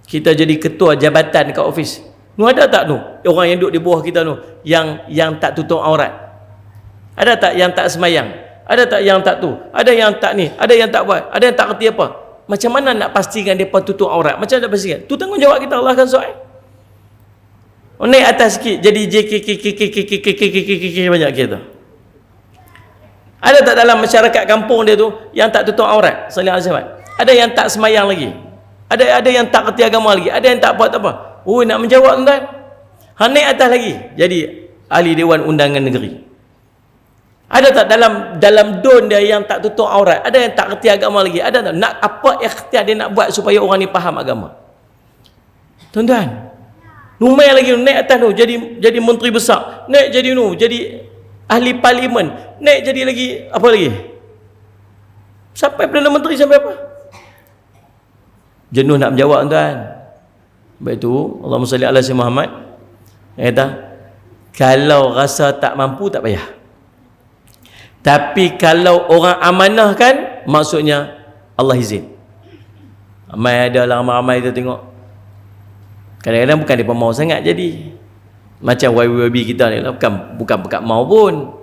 Kita jadi ketua jabatan dekat office. Ada tak tu orang yang duduk di bawah kita tu yang tak tutup aurat? Ada tak yang tak semayang? Ada tak yang tak tu? Ada yang tak ni? Ada yang tak buat? Ada yang tak kerti apa? Macam mana nak pastikan mereka tutup aurat? Macam mana nak pastikan? Tu tanggungjawab kita, Allah akan soal. Naik atas sikit jadi banyak kita. Ada tak dalam masyarakat kampung dia tu yang tak tutup aurat? Salih Alaihi Wasallam. Ada yang tak semayang lagi. Ada yang tak kerti agama lagi. Ada yang tak buat apa. Nak menjawab tuan. Naik atas lagi jadi ahli Dewan Undangan Negeri. Ada tak dalam don dia yang tak tutup aurat? Ada yang tak kerti agama lagi? Ada tak? Nak apa ikhtiar dia nak buat supaya orang ni faham agama? Tuan-tuan, Lumai lagi naik atas tu, jadi menteri besar, naik jadi jadi ahli parlimen, naik jadi lagi apa lagi? Sampai Perdana Menteri sampai apa? Jenuh nak menjawab tuan. Baik tu Allahumma salli ala sayyidina Muhammad. Dia kata, kalau rasa tak mampu tak payah. Tapi kalau orang amanahkan, maksudnya Allah izin. Ramai ada lah, ramai kita tengok. Kadang-kadang bukan dia mau sangat jadi. Macam YB kita ni lah, bukan pekat mau pun.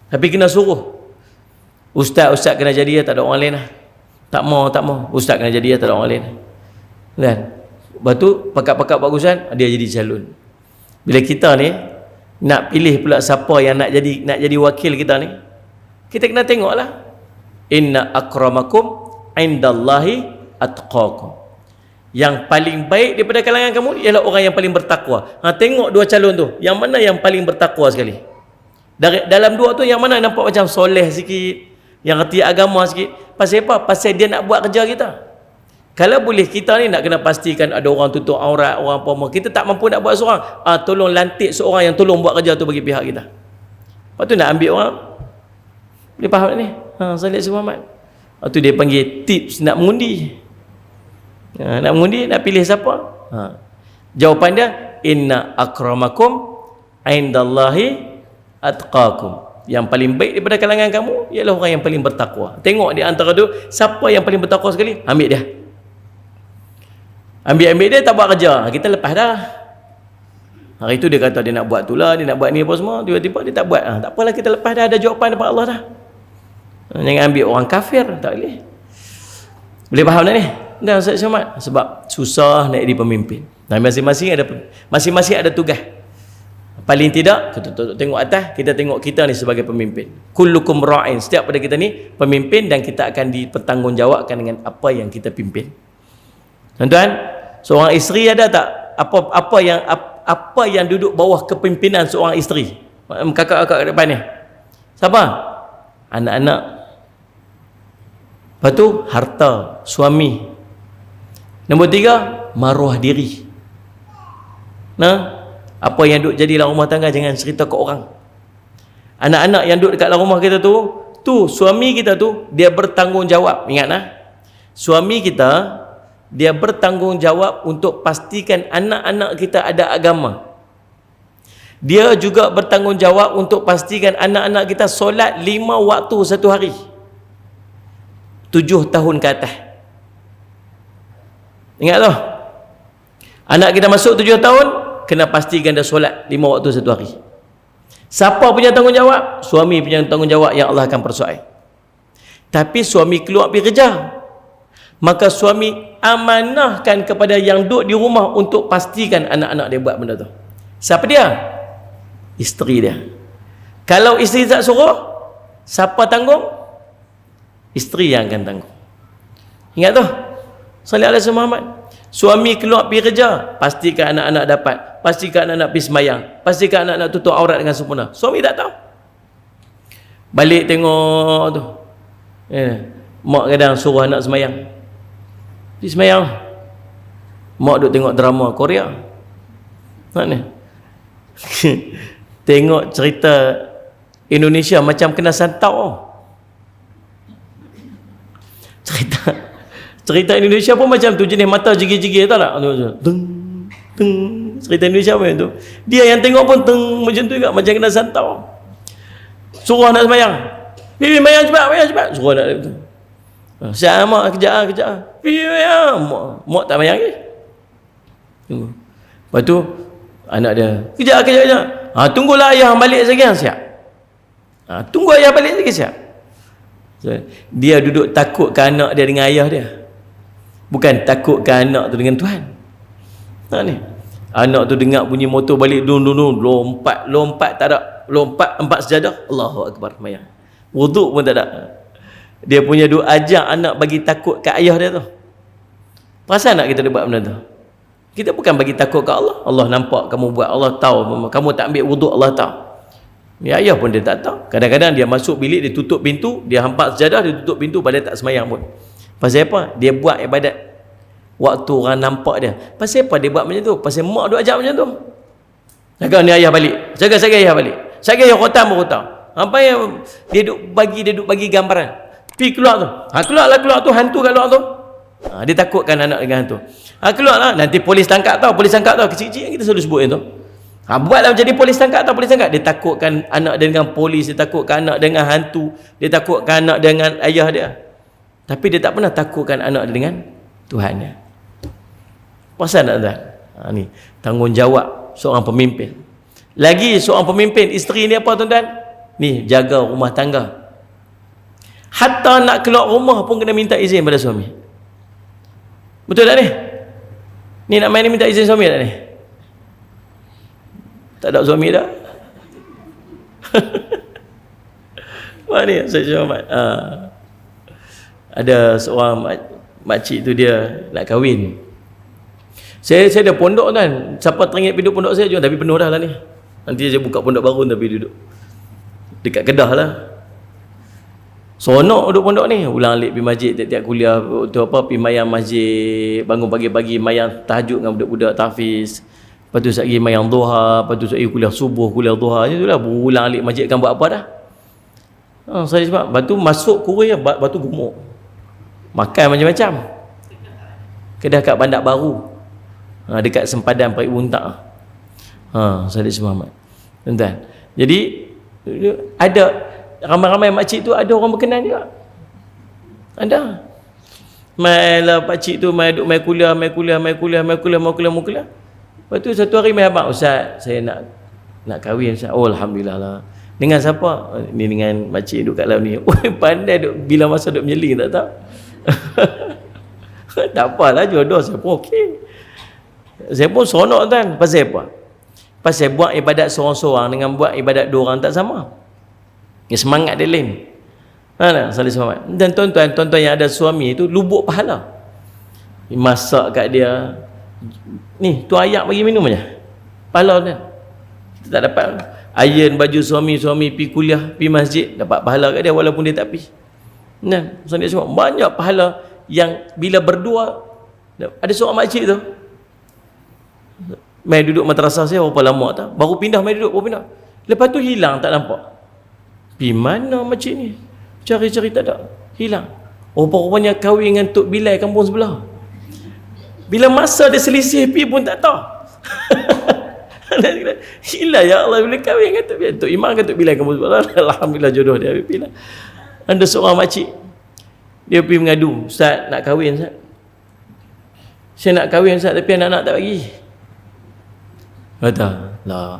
Tapi kena suruh. Ustaz kena jadi, tak ada orang lain lah. Tak mau. Ustaz kena jadi, tak ada orang lain. Kan? Lepas tu, pakat-pakat bagusan, dia jadi calon. Bila kita ni, nak pilih pula siapa yang nak jadi wakil kita ni, kita kena tengoklah. Inna akramakum indallahi atqakum. Yang paling baik daripada kalangan kamu ialah orang yang paling bertakwa. Tengok dua calon tu, yang mana yang paling bertakwa sekali? Dalam dua tu, yang mana nampak macam soleh sikit, yang reti agama sikit? Pasal apa? Pasal dia nak buat kerja kita. Kalau boleh kita ni nak kena pastikan ada orang tutup aurat, orang apa-apa. Kita tak mampu nak buat seorang, tolong lantik seorang yang tolong buat kerja tu bagi pihak kita. Lepas tu nak ambil orang, boleh faham tak ni? Salih Muhammad. Lepas tu dia panggil tips nak mengundi. Nak mengundi, nak pilih siapa? Jawapan dia, inna akramakum indallahi atqakum. Yang paling baik daripada kalangan kamu ialah orang yang paling bertakwa. Tengok di antara tu, siapa yang paling bertakwa sekali, ambil dia. Ambil dia, tak buat kerja, kita lepas dah. Hari tu dia kata dia nak buat tu lah, dia nak buat ni apa semua, tiba-tiba dia tak buat. Tak apalah, kita lepas dah, ada jawapan daripada Allah dah. Jangan ambil orang kafir, tak boleh. Boleh faham tak ni? Dan Ustaz Syamad, sebab susah nak jadi pemimpin. Dan masing-masing ada tugas. Paling tidak kita tengok atas, kita tengok kita ni sebagai pemimpin. Kullukum ra'in, setiap pada kita ni pemimpin, dan kita akan dipertanggungjawabkan dengan apa yang kita pimpin. Tuan-tuan, seorang isteri ada tak apa yang duduk bawah kepimpinan seorang isteri? Kakak-kakak kat depan ni. Siapa? Anak-anak. Lepas tu harta suami. Nombor 3, maruah diri. Apa yang duduk jadi dalam rumah tangga jangan cerita ke orang. Anak-anak yang duduk dekat dalam rumah kita tu suami kita tu dia bertanggungjawab. Ingat suami kita dia bertanggungjawab untuk pastikan anak-anak kita ada agama. Dia juga bertanggungjawab untuk pastikan anak-anak kita solat 5 waktu satu hari. 7 tahun ke atas. Ingat tu, anak kita masuk 7 tahun, kena pastikan dia solat 5 waktu satu hari. Siapa punya tanggungjawab? Suami punya tanggungjawab yang Allah akan persoal. Tapi suami keluar pergi kerja, maka suami amanahkan kepada yang duduk di rumah untuk pastikan anak-anak dia buat benda tu. Siapa dia? Isteri dia. Kalau isteri tak suruh, siapa tanggung? Isteri yang akan tanggung. Ingat tu, salih alaihi Muhammad. Suami keluar pergi kerja, pastikan anak-anak dapat, pastikan anak-anak pergi sembahyang, pastikan anak-anak tutup aurat dengan sempurna. Suami tak tahu. Balik tengok tu, mak kadang suruh anak sembahyang, pergi sembahyang. Mak duk tengok drama Korea. Mana? Tengok cerita Indonesia macam kena santau. Cerita Indonesia pun macam tu, jenis mata jigir-jigir, tahu tak? Cerita Indonesia macam tu. Dia yang tengok pun macam tu juga, macam kena santau. Suruh anak sembahyang. Bibi sembahyang cepat. Suruh anak tu. Siap mak, kejap. Bibi sembahyang. Mak tak sembahyang ke? Lepas tu anak dia, kejap. Tunggulah ayah balik lagi, siap. Tunggu ayah balik lagi, siap. Dia duduk takutkan anak dia dengan ayah dia, bukan takutkan anak tu dengan Tuhan. Anak tu dengar bunyi motor balik, lompat tak ada, lompat 4 sejadah, Allahu Akbar, mayang. Wuduk pun tak ada. Dia punya duk ajak anak bagi takut kat ayah dia tu. Perasan tak kita buat benda tu? Kita bukan bagi takut kat Allah. Allah nampak kamu buat, Allah tahu kamu tak ambil wuduk, Allah tahu. Ya, ayah pun dia tak tahu. Kadang-kadang dia masuk bilik, dia tutup pintu, dia hampak sejadah, dia tutup pintu, padahal tak semayang pun. Pasal apa? Dia buat ibadat waktu orang nampak dia. Pasal apa dia buat macam tu? Pasal mak duk ajak macam tu. Jaga ni ayah balik. Jaga ayah balik. Jaga ayah rotan berrotan. Apa yang dia duk bagi gambaran. Pi keluar tu. Keluar tu hantu kat luar tu. Dia takutkan anak dengan hantu. Keluarlah, nanti polis tangkap tau. Kecil-kecil yang kita selalu sebut tu. Buatlah jadi polis tangkap. Dia takutkan anak dia dengan polis, dia takutkan anak dengan hantu, dia takutkan anak dengan ayah dia. Tapi dia tak pernah takutkan anak dia dengan Tuhan dia. Pasal tak tuan? Ni tanggungjawab seorang pemimpin. Lagi seorang pemimpin, isteri ni apa tuan-tuan? Ni jaga rumah tangga. Hatta nak keluar rumah pun kena minta izin pada suami. Betul tak ni? Ni nak main ni minta izin suami tak ni? Tak ada suami dah. Mana ni Syekh Muhammad? Ada seorang makcik tu dia nak kahwin. Saya ada pondok kan. Siapa teringin pergi duduk pondok saya juga, tapi penuh dah lah ni. Nanti saya buka pondok baru tapi duduk dekat Kedah lah. Sonok duduk pondok ni, ulang alik pergi masjid tiap-tiap kuliah tu apa, pergi mayang masjid, bangun pagi-pagi mayang tahajud dengan budak-budak tahfiz. Lepas tu sekali mayang duha, lepas tu sekali kuliah subuh, kuliah duha. Itulah berulang alik masjid kan buat apa dah. Saya sebab batu masuk kuih, batu gemuk. Makan macam-macam. Kedah kat Bandar Baru. Dekat sempadan Parit Buntak. Saya Muhammad. Tuan-tuan. Jadi ada ramai-ramai makcik tu ada orang berkenan juga. Ada. Mailah pakcik tu mai duk mai kuliah. Lepas tu satu hari mai abang, Ustaz, saya nak kahwin Ustaz. Oh alhamdulillah lah. Dengan siapa? Ni dengan makcik duk kat dalam ni. Oh pandai duk bila masa duk menyeling tak tahu. Tak apalah, jodoh saya pun okey. Saya pun seronok tuan. Pasal apa? Pasal buat ibadat seorang-seorang dengan buat ibadat dua orang tak sama. Semangat dia lain. Salih Muhammad. Dan tuan-tuan yang ada suami itu lubuk pahala. Masak kat dia. Ni, tu ayak bagi minum aja. Pahala dia. Kita tak dapat. Iron baju suami pi kuliah, pi masjid, dapat pahala kat dia walaupun dia tak pi. Salih Muhammad. Banyak pahala yang bila berdua. Ada seorang makcik tu. Mai duduk madrasah saya berapa lama tak? Baru pindah mai duduk, baru pindah. Lepas tu hilang tak nampak. Pergi mana makcik ni? Cari-cari tak ada. Hilang. Rupanya kahwin dengan Tok Bilal kampung sebelah. Bila masa dia selisih pergi pun tak tahu. Hilang ya Allah bila kahwin dengan Tok Bilal. Tok Imam dengan Tok Bilal kampung sebelah. Alhamdulillah jodoh dia. Bila ada seorang makcik. Dia pergi mengadu. Ustaz nak kahwin Ustaz. Saya nak kahwin Ustaz tapi anak-anak tak bagi. Kata lah.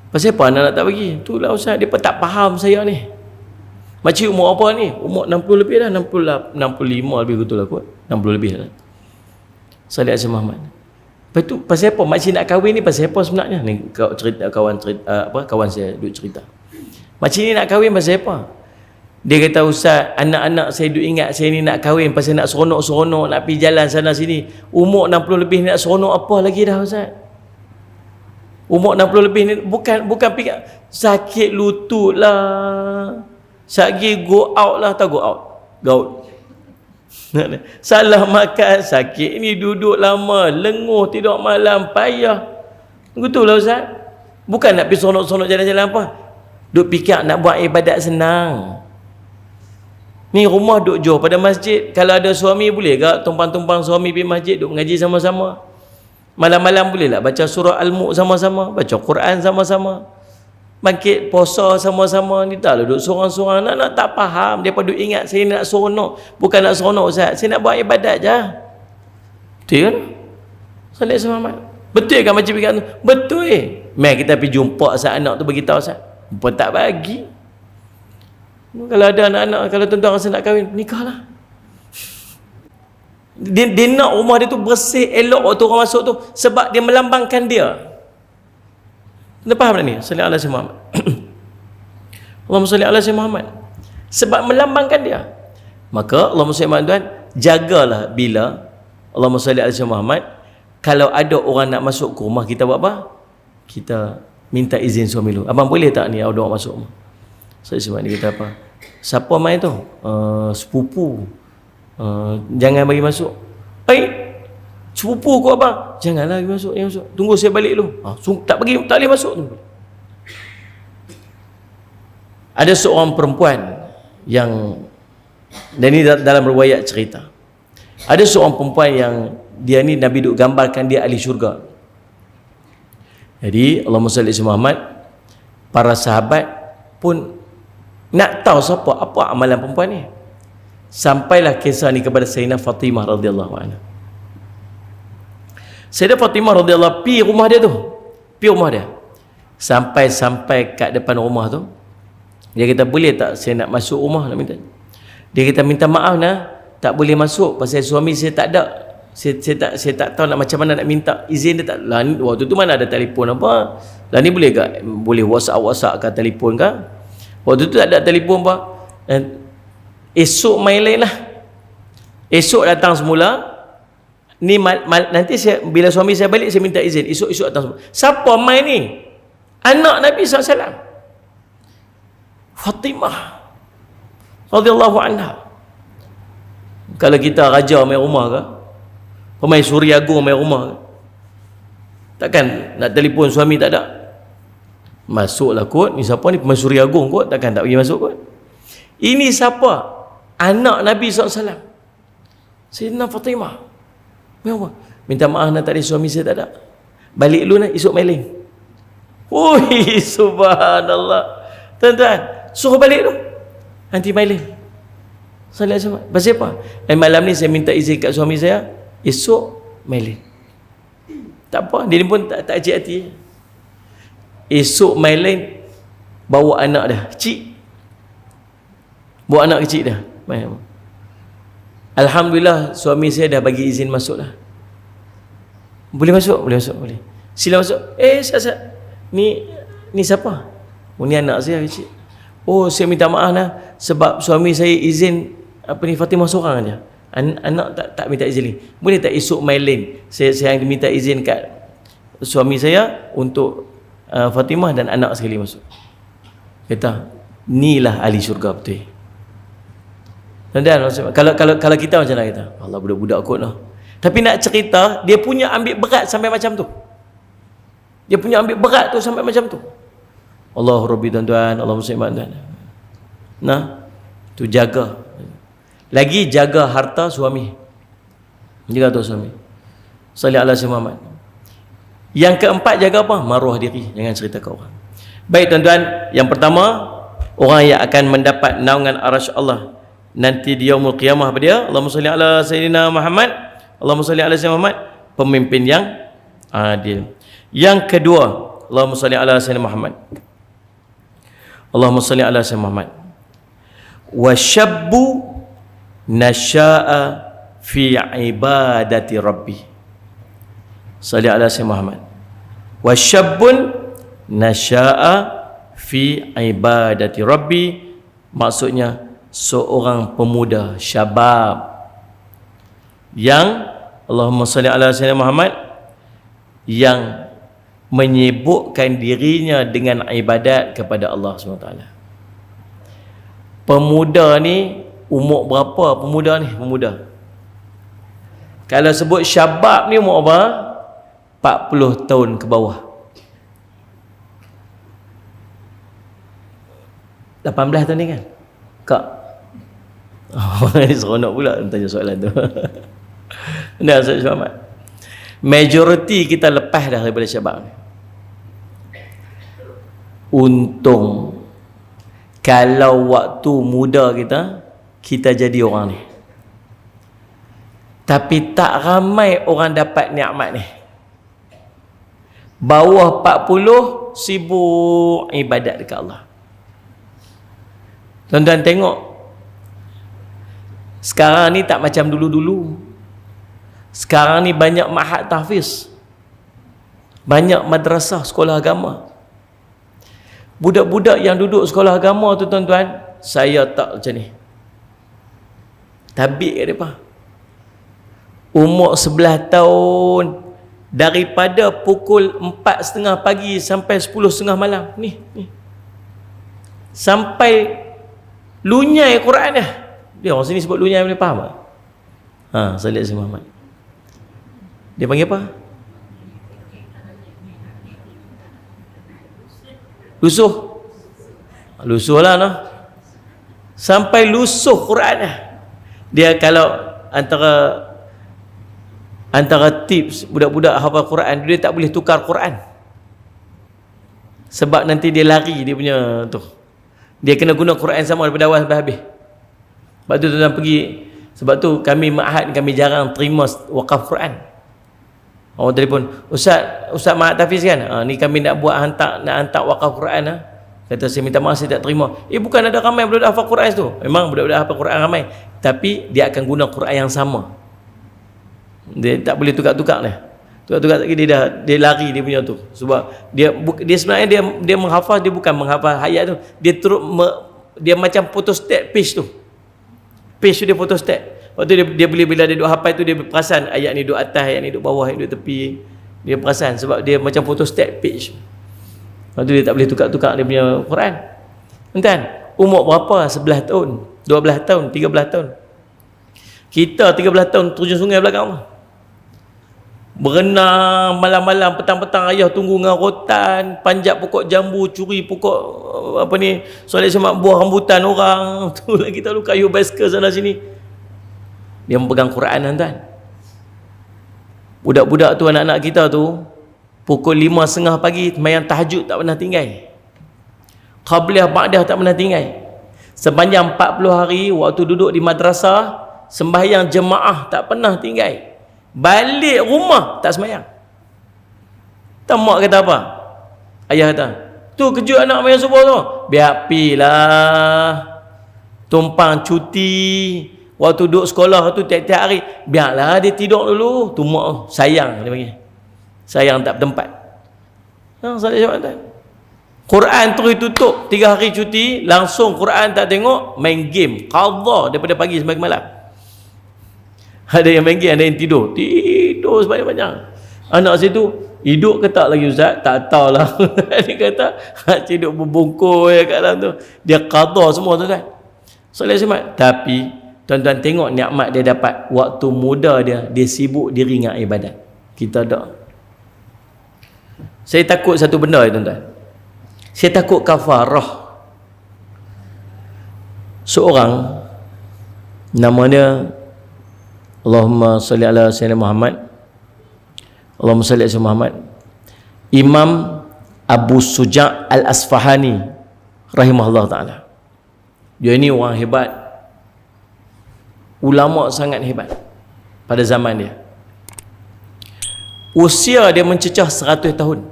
Pasal apa anak-anak tak bagi? Itulah Ustaz, dia pun tak faham saya ni. Makcik umur apa ni? Umur 60 lebih dah, 65 lebih betul lah kot. 60 lebih dah. Salih Azim Muhammad. Lepas tu pasal apa makcik nak kahwin ni, pasal apa sebenarnya? Ni kawan saya duk cerita. Makcik ni nak kahwin pasal apa? Dia kata Ustaz, anak-anak saya duk ingat saya ni nak kahwin pasal nak seronok-seronok, nak pergi jalan sana sini. Umur 60 lebih ni nak seronok apa lagi dah Ustaz? Umur 60 lebih ni bukan fikir sakit lutut lah. Sakit go out lah, tak go out. Gaut. Salah makan, sakit ni duduk lama, lenguh, tidur malam, payah. Betul lah Ustaz. Bukan nak pergi sonok-sonok jalan-jalan apa. Duk fikir nak buat ibadat senang. Ni rumah duk jauh pada masjid. Kalau ada suami boleh ke tumpang-tumpang suami pergi masjid duk mengaji sama-sama. Malam-malam boleh tak baca surah Al-Mulk sama-sama, baca Quran sama-sama, bangkit puasa sama-sama. Ni tak lah duduk seorang-seorang. Anak-anak tak faham. Dia duk ingat saya nak seronok. Bukan nak seronok Ustaz, saya nak buat ibadat je. Betul kan? Salih Muhammad. Betul kan macam tu? Betul Mari kita pergi jumpa Ustaz, anak tu beritahu Ustaz. Pun tak bagi. Kalau ada anak-anak, kalau tuan-tuan rasa nak kahwin, nikahlah. Dia nak rumah dia tu bersih, elok waktu orang masuk tu, sebab dia melambangkan dia. Anda faham tak ni? Salli ala Sayyidina Muhammad. Allahumma salli ala Sayyidina Muhammad. Sebab melambangkan dia. Maka Allahumma salli ala tuan, jagalah bila Allahumma salli ala Sayyidina Muhammad, kalau ada orang nak masuk ke rumah kita buat apa? Kita minta izin suami dulu. Abang boleh tak ni ada orang masuk rumah? Saya dia kata apa? Siapa main tu? Sepupu. Jangan bagi masuk. Sepupu kau abang, janganlah pergi masuk, masuk. Tunggu saya balik dulu. Tak pergi, tak boleh masuk. Ada seorang perempuan yang, dan ini dalam riwayat cerita, ada seorang perempuan yang dia ni Nabi duk gambarkan dia ahli syurga. Jadi Allahumma salli ala Muhammad, para sahabat pun nak tahu siapa apa amalan perempuan ni. Sampailah kisah ni kepada Sayyidina Fatimah radhiyallahu anha. Sayyidina Fatimah radhiyallahu pi rumah dia tu. Pi rumah dia. Sampai kat depan rumah tu, dia kata, boleh tak saya nak masuk rumah, nak minta. Dia kata, minta maaf nah, tak boleh masuk pasal suami saya tak ada. Saya tak tahu nak macam mana nak minta izin dia tak. Lah, waktu tu mana ada telefon apa. Lah ni boleh ke? Boleh WhatsApp ke telefon ke? Waktu tu tak ada telefon apa. Esok main lain lah. Esok datang semula. Ni nanti saya, bila suami saya balik saya minta izin. Esok datang semula. Siapa main ni? Anak Nabi SAW, Fatimah radhiyallahu anha. Kalau kita raja main rumah ke, pemain Suri Agung main rumah ke, takkan nak telefon suami tak ada. Masuklah kot, ni siapa ni, pemain Suri Agung kot, takkan tak pergi masuk kot. Ini siapa? Anak Nabi SAW, Sayyidina Fatimah. Minta maaf nak, tadi suami saya tak ada, balik dulu nak, esok main lain. Ui, subhanallah. Tuan-tuan, suruh balik dulu, nanti main lain. Pasal apa? Malam ni saya minta izin kat suami saya, esok main lain. Tak apa, dia pun tak cik hati. Esok main lain, bawa anak dah kecil, bawa anak kecil dah. Alhamdulillah suami saya dah bagi izin masuk dah. Boleh masuk? Boleh. Sila masuk. Ni siapa? Ni anak saya kecil. Oh, saya minta maaf lah, sebab suami saya izin Fatimah seorang aja. Anak tak minta izin ni. Boleh tak esok main lain? Saya minta izin kat suami saya untuk Fatimah dan anak sekali masuk. Kata, inilah ahli syurga betul. Dan kalau kita macam mana kita? Allah, budak-budak kot lah. Tapi nak cerita, dia punya ambil berat sampai macam tu. Dia punya ambil berat tu sampai macam tu. Allah Rabbi, tuan-tuan, Allah muslimat, tuan. Nah, tu jaga. Lagi jaga harta suami. Jaga harta suami. Salli ala Muhammad. Yang keempat, jaga apa? Maruah diri. Jangan cerita ke orang. Baik tuan-tuan, yang pertama, orang yang akan mendapat naungan arasy Allah nanti di yaumul qiyamah apa dia? Allahumma salli ala Sayyidina Muhammad. Allahumma salli ala Sayyidina Muhammad. Pemimpin yang adil. Yang kedua, Allahumma salli ala Sayyidina Muhammad. Allahumma salli ala Sayyidina Muhammad. Wa syabbu nasya'a fi ibadati rabbi. Salli ala Sayyidina Muhammad. Wa syabbun nasya'a fi ibadati rabbi, maksudnya seorang pemuda syabab yang Allahumma salli ala Sayyidina Muhammad, yang menyibukkan dirinya dengan ibadat kepada Allah SWT. Pemuda ni umur berapa pemuda ni? Pemuda, kalau sebut syabab ni umur apa? 40 tahun ke bawah. 18 tahun ni kan? Kak. Oh, ini seronok pula tanya soalan tu. Nah, Ustaz Muhammad, majoriti kita lepas dah daripada syabab ni. Untung kalau waktu muda kita jadi orang ni. Tapi tak ramai orang dapat nikmat ni. Bawah 40 sibuk ibadat dekat Allah. Tuan-tuan tengok, sekarang ni tak macam dulu-dulu. Sekarang ni banyak ma'had tahfiz, banyak madrasah, sekolah agama. Budak-budak yang duduk sekolah agama tu tuan-tuan, saya tak macam ni, tabik kat mereka. Umur 11 tahun, daripada pukul 4.30 pagi sampai 10.30 malam ni sampai lunyai Quran dah. Dia orang sini sebut lunyai, boleh faham tak? Salli alaihi Muhammad. Dia panggil apa? Lusuh. Lusuh lah noh. Sampai lusuh Quran lah. Dia kalau antara tips budak-budak hafal Quran, dia tak boleh tukar Quran. Sebab nanti dia lari dia punya tu. Dia kena guna Quran sama daripada awal sampai habis. Sebab tu tuan pergi, sebab tu kami ma'had kami jarang terima wakaf Quran. Orang telefon, Ustaz Ma'had Tafiz kan? Ni kami nak hantar wakaf Quran lah. Kata saya minta maaf saya tak terima. Bukan ada ramai budak-budak hafal Quran tu. Memang budak-budak hafal Quran ramai, tapi dia akan guna Quran yang sama. Dia tak boleh tukar-tukar dia. Tukar-tukar lagi dia lari dia punya tu. Sebab dia sebenarnya dia menghafal, dia bukan menghafal ayat tu. Dia macam photostat page tu. Page tu dia photostat. Waktu dia boleh, bila dia duduk hafal tu, dia perasan ayat ni duduk atas, ayat ni duduk bawah, ayat ni duduk tepi. Dia perasan sebab dia macam photostat page. Lepas tu dia tak boleh tukar-tukar dia punya Quran. Tuan, umur berapa? 11 tahun, 12 tahun, 13 tahun. Kita 13 tahun terjun sungai belakang tu. Berenang malam-malam, petang-petang ayah tunggu dengan rotan, panjat pokok jambu, curi pokok solat semak buah rambutan orang. Tu lagi tak lu kayu basikal sana sini. Dia memegang Quran, tuan. Budak-budak tu, anak-anak kita tu, pukul 5.30 pagi sembahyang tahajud tak pernah tinggal. Qabliyah ba'dah tak pernah tinggal. Sepanjang 40 hari waktu duduk di madrasah, sembahyang jemaah tak pernah tinggal. Balik rumah tak sembahyang. Tak, mak kata apa? Ayah kata, tu kejut anak sembahyang subuh tu. Biar pilah. Tumpang cuti. Waktu duduk sekolah tu tiap-tiap hari, biarlah dia tidur dulu. Tu mak sayang dia panggil. Sayang tak bertempat. Salah jawab tuan. Quran terus tutup 3 hari cuti, langsung Quran tak tengok, main game qadha daripada pagi sampai malam. Ada yang main game, ada yang tidur sebanyak-banyak. Anak situ hidup ke tak lagi Ustaz? Tak tahulah. Dia kata hidup berbungkus kat dalam tu. Dia qadha semua tu kan. Solat Jumaat. Tapi tuan-tuan tengok nikmat dia dapat. Waktu muda dia sibuk diri dengan ibadat. Kita tak. Saya takut satu benda tuan-tuan. Saya takut kafarah. Seorang namanya Allahumma salli ala sayyidina Muhammad. Allahumma salli ala sayyidina Muhammad. Imam Abu Suja' Al-Asfahani rahimahullah ta'ala. Dia ini orang hebat, ulama sangat hebat pada zaman dia. Usia dia mencecah 100 tahun.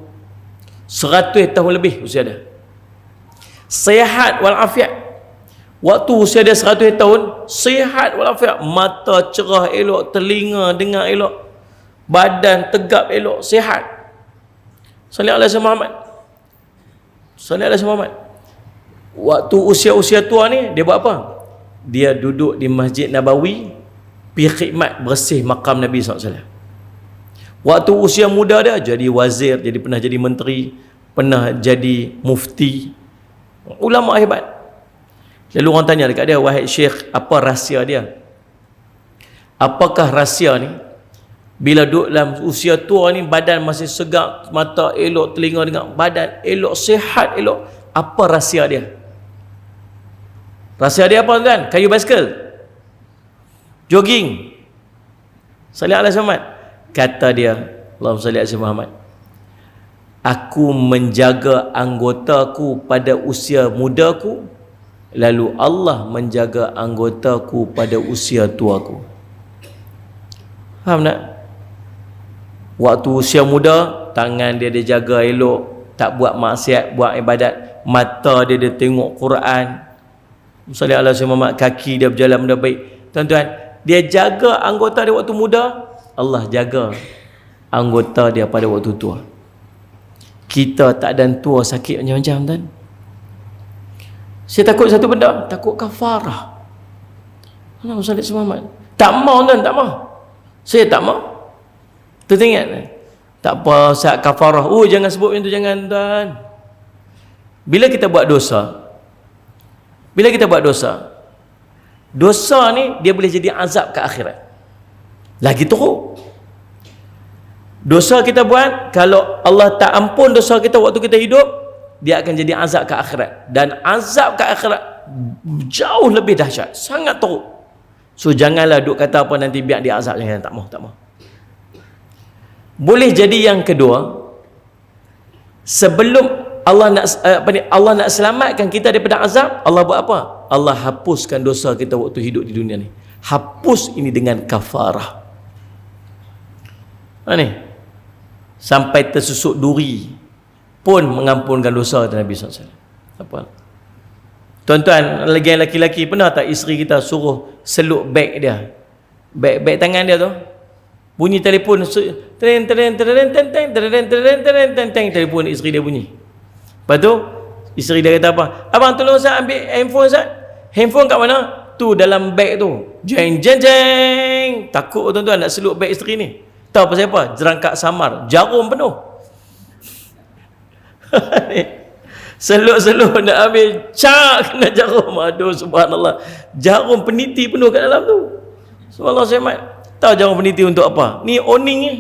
100 tahun lebih usia dia. Sihat walafiat. Waktu usia dia 100 tahun, sihat walafiat. Mata cerah elok, telinga dengar elok, badan tegap elok, sihat. Sallallahu alaihi Muhammad. Sallallahu alaihi Muhammad. Waktu usia-usia tua ni dia buat apa? Dia duduk di Masjid Nabawi, pergi khidmat bersih makam Nabi SAW. Waktu usia muda dia jadi wazir, pernah jadi menteri, pernah jadi mufti. Ulama hebat. Lalu orang tanya dekat dia, wahai syekh, apa rahsia dia? Apakah rahsia ni? Bila duduk dalam usia tua ni, badan masih segak, mata elok, telinga dengar, badan elok, sihat elok. Apa rahsia dia? Rahsia dia apa tuan? Kayu basikal, jogging. Sallallahu alaihi wasallam. Kata dia, Allahumma salli ala Muhammad, aku menjaga anggotaku pada usia mudaku, lalu Allah menjaga anggotaku pada usia tuaku. Faham tak? Waktu usia muda, tangan dia jaga elok, tak buat maksiat, buat ibadat. Mata dia tengok Quran. Sallallahu alaihi wasallam, kaki dia berjalan benda baik. Tuan-tuan, dia jaga anggota dia waktu muda, Allah jaga anggota dia pada waktu tua. Kita tak dan tua sakit macam-macam tuan. Saya takut satu benda, takut kafarah. Allah sallallahu alaihi wasallam. Tak mau tuan, tak mau. Saya tak mau. Teringat tak apa saat kafarah. Jangan sebut macam tu, jangan tuan. Bila kita buat dosa, dosa ni dia boleh jadi azab ke akhirat. Lagi teruk. Dosa kita buat, kalau Allah tak ampun dosa kita waktu kita hidup, dia akan jadi azab ke akhirat. Dan azab ke akhirat jauh lebih dahsyat, sangat teruk. So janganlah duk kata apa nanti biar dia azab, jangan, tak mau. Boleh jadi yang kedua, sebelum Allah nak selamatkan kita daripada azab, Allah buat apa? Allah hapuskan dosa kita waktu hidup di dunia ni. Hapus ini dengan kafarah. Ni sampai tersusuk duri pun mengampunkan dosa, kata Nabi SAW. Apa? Tuan-tuan, lagi yang laki-laki, pernah tak isteri kita suruh seluk beg dia, beg tangan dia tu, bunyi telefon, telefon isteri dia bunyi. Lepas tu isteri dia kata apa? Abang tolong saya ambil handphone saya. Handphone kat mana? Tu dalam beg tu. Jeng jeng jeng. Takut tuan-tuan nak seluk beg isteri ni. Tahu pasal apa? Jerangkak samar, jarum penuh. Seluk-seluk nak ambil, cak kena jarum. Aduh, subhanallah. Jarum peniti penuh kat dalam tu. Subhanallah, selamat. Tahu jarum peniti untuk apa? Ni owning ni.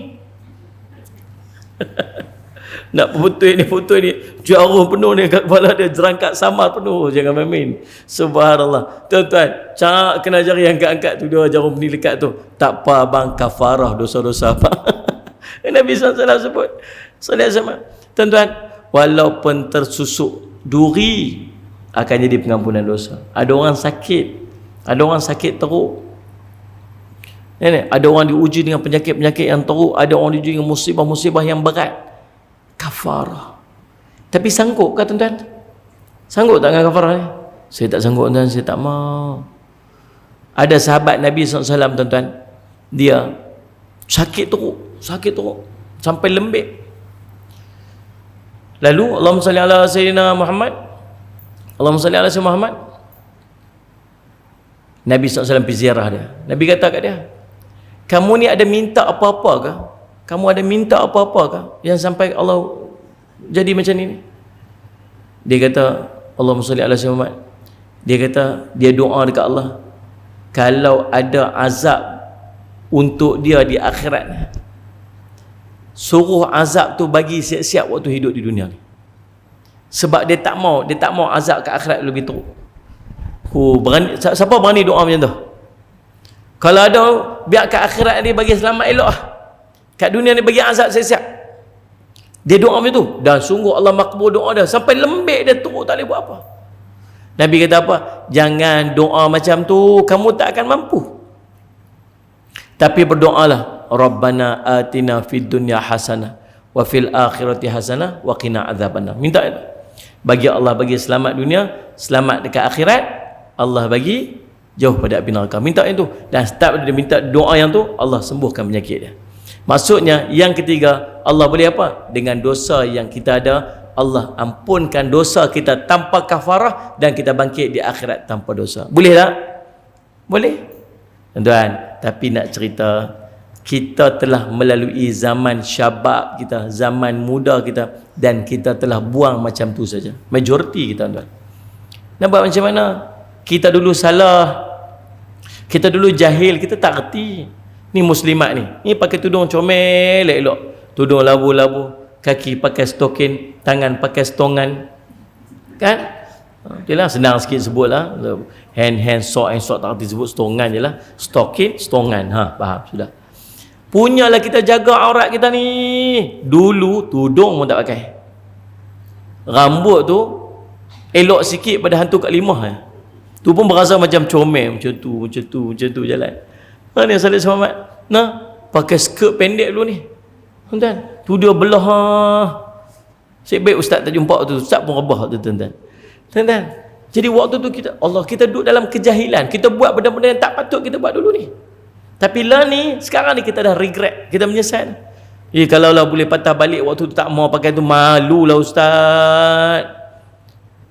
Nak foto ni, jarum penuh ni kat kepala dia, jerangkak samar penuh. Jangan main-main. Subhanallah. Tuan-tuan, cak kena jari angkat-angkat tu, dia jarum peniti lekat tu. Tak apa abang, kafarah dosa-dosa apa. Nabi SAW sebut. Tuan-tuan, walaupun tersusuk duri akan jadi pengampunan dosa. Ada orang sakit teruk. Ada orang diuji dengan penyakit-penyakit yang teruk, ada orang diuji dengan musibah-musibah yang berat. Kafarah. Tapi sanggup ke tuan-tuan? Sanggup tak dengan kafarah ni? Saya tak sanggup tuan, saya tak mau. Ada sahabat Nabi SAW tuan-tuan, dia sakit teruk sampai lembik. Lalu Allahumma salli ala sayyidina Muhammad, Allahumma salli ala sayyidina Muhammad. Nabi SAW pergi ziarah dia. Nabi kata kat dia, kamu ni ada minta apa-apa ke? Kamu ada minta apa-apa ke yang sampai Allah jadi macam ni? Dia kata, Allahumma salli ala sayyidina Muhammad. Dia kata, dia doa dekat Allah, kalau ada azab untuk dia di akhirat, suruh azab tu bagi siap-siap waktu hidup di dunia ni. Sebab dia tak mau azab ke akhirat lebih teruk. Berani, siapa berani doa macam tu? Kalau ada, biar ke akhirat dia bagi selamat elok lah. Kat dunia ni bagi azab siap-siap. Dia doa macam tu, dan sungguh Allah makbul doa dia. Sampai lembik dia teruk, tak boleh buat apa. Nabi kata apa? Jangan doa macam tu, kamu tak akan mampu. Tapi berdoalah, Rabbana atina fid dunya hasanah wa fil akhirati hasanah wa qina adzabannar. Minta itu. Bagi Allah bagi selamat dunia, selamat dekat akhirat, Allah bagi jauh pada api neraka. Minta itu. Dan setiap dia minta doa yang tu, Allah sembuhkan penyakit dia. Maksudnya yang ketiga, Allah boleh apa? Dengan dosa yang kita ada, Allah ampunkan dosa kita tanpa kafarah, dan kita bangkit di akhirat tanpa dosa. Boleh tak? Boleh. Tuan-tuan, tapi nak cerita, kita telah melalui zaman syabab kita, zaman muda kita, dan kita telah buang macam tu saja. Majoriti kita, tuan-tuan. Nak buat macam mana? Kita dulu salah, kita dulu jahil, kita tak erti. Ni muslimat ni pakai tudung comel elok, tudung labu-labu, kaki pakai stokin, tangan pakai stongan, kan? Okeylah, senang sikit sebut lah. Hand, sock tak erti sebut, stongan je lah. Stokin, stongan, faham sudah. Punyalah kita jaga aurat kita ni. Dulu tudung pun tak pakai, rambut tu elok sikit pada hantu Kak Limah. Tu pun berasa macam comel, macam tu jalan. Ni Salih Selamat, pakai skirt pendek dulu ni, tuan-tuan. Tu dia belah. Sebaik ustaz tak jumpa tu, ustaz pun rebah tu, tuan-tuan. Jadi waktu tu kita duduk dalam kejahilan, kita buat benda-benda yang tak patut kita buat dulu ni. Tapi lah ni, sekarang ni kita dah regret, kita menyesal. Kalau lah boleh patah balik waktu tu, tak mau pakai tu, malu lah ustaz.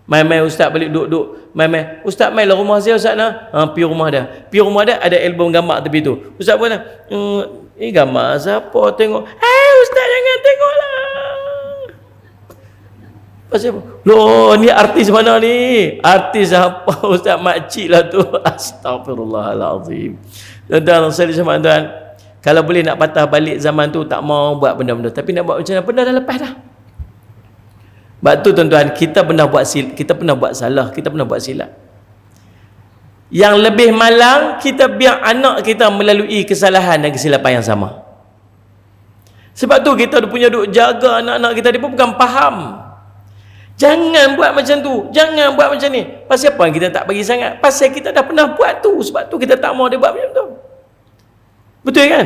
Mai ustaz balik duduk, mai ustaz mai lah rumah saya ustaz nah. Pergi rumah dia ada album gambar tepi tu. Ustaz pun gambar siapa tengok? Ustaz jangan tengoklah. Pasal apa? Loh, ni artis mana ni? Artis apa? Ustaz makcik lah tu. Astagfirullahalazim. Dan saya sama tuan, Kalau boleh nak patah balik zaman tu, tak mau buat benda-benda. Tapi nak buat macam mana? Benda dah lepas dah. Sebab tu tuan-tuan, kita pernah buat salah, kita pernah buat silap. Yang lebih malang, kita biar anak kita melalui kesalahan dan kesilapan yang sama. Sebab tu kita punya duk jaga anak-anak kita, dia pun bukan faham. Jangan buat macam tu, jangan buat macam ni. Pasal apa kita tak bagi sangat? Pasal kita dah pernah buat tu. Sebab tu kita tak mau dia buat macam tu. Betul kan?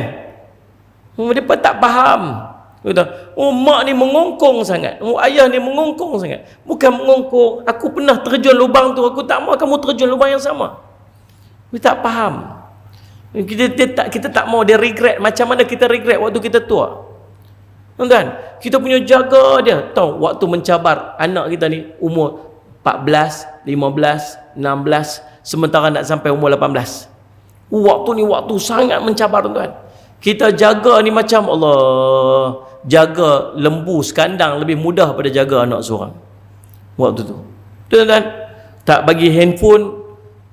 Dia pun tak faham. Kata, oh mak ni mengongkong sangat, oh ayah ni mengongkong sangat. Bukan mengongkong, aku pernah terjun lubang tu, aku tak mau kamu terjun lubang yang sama. Dia tak faham. Kita tak mau dia regret. Macam mana kita regret waktu kita tua? Tuan-tuan, kita punya jaga dia. Tahu waktu mencabar anak kita ni umur 14, 15, 16, sementara nak sampai umur 18. Waktu ni waktu sangat mencabar, tuan-tuan. Kita jaga ni macam Allah, jaga lembu sekandang lebih mudah pada jaga anak seorang waktu tu. Tuan-tuan, tak bagi handphone,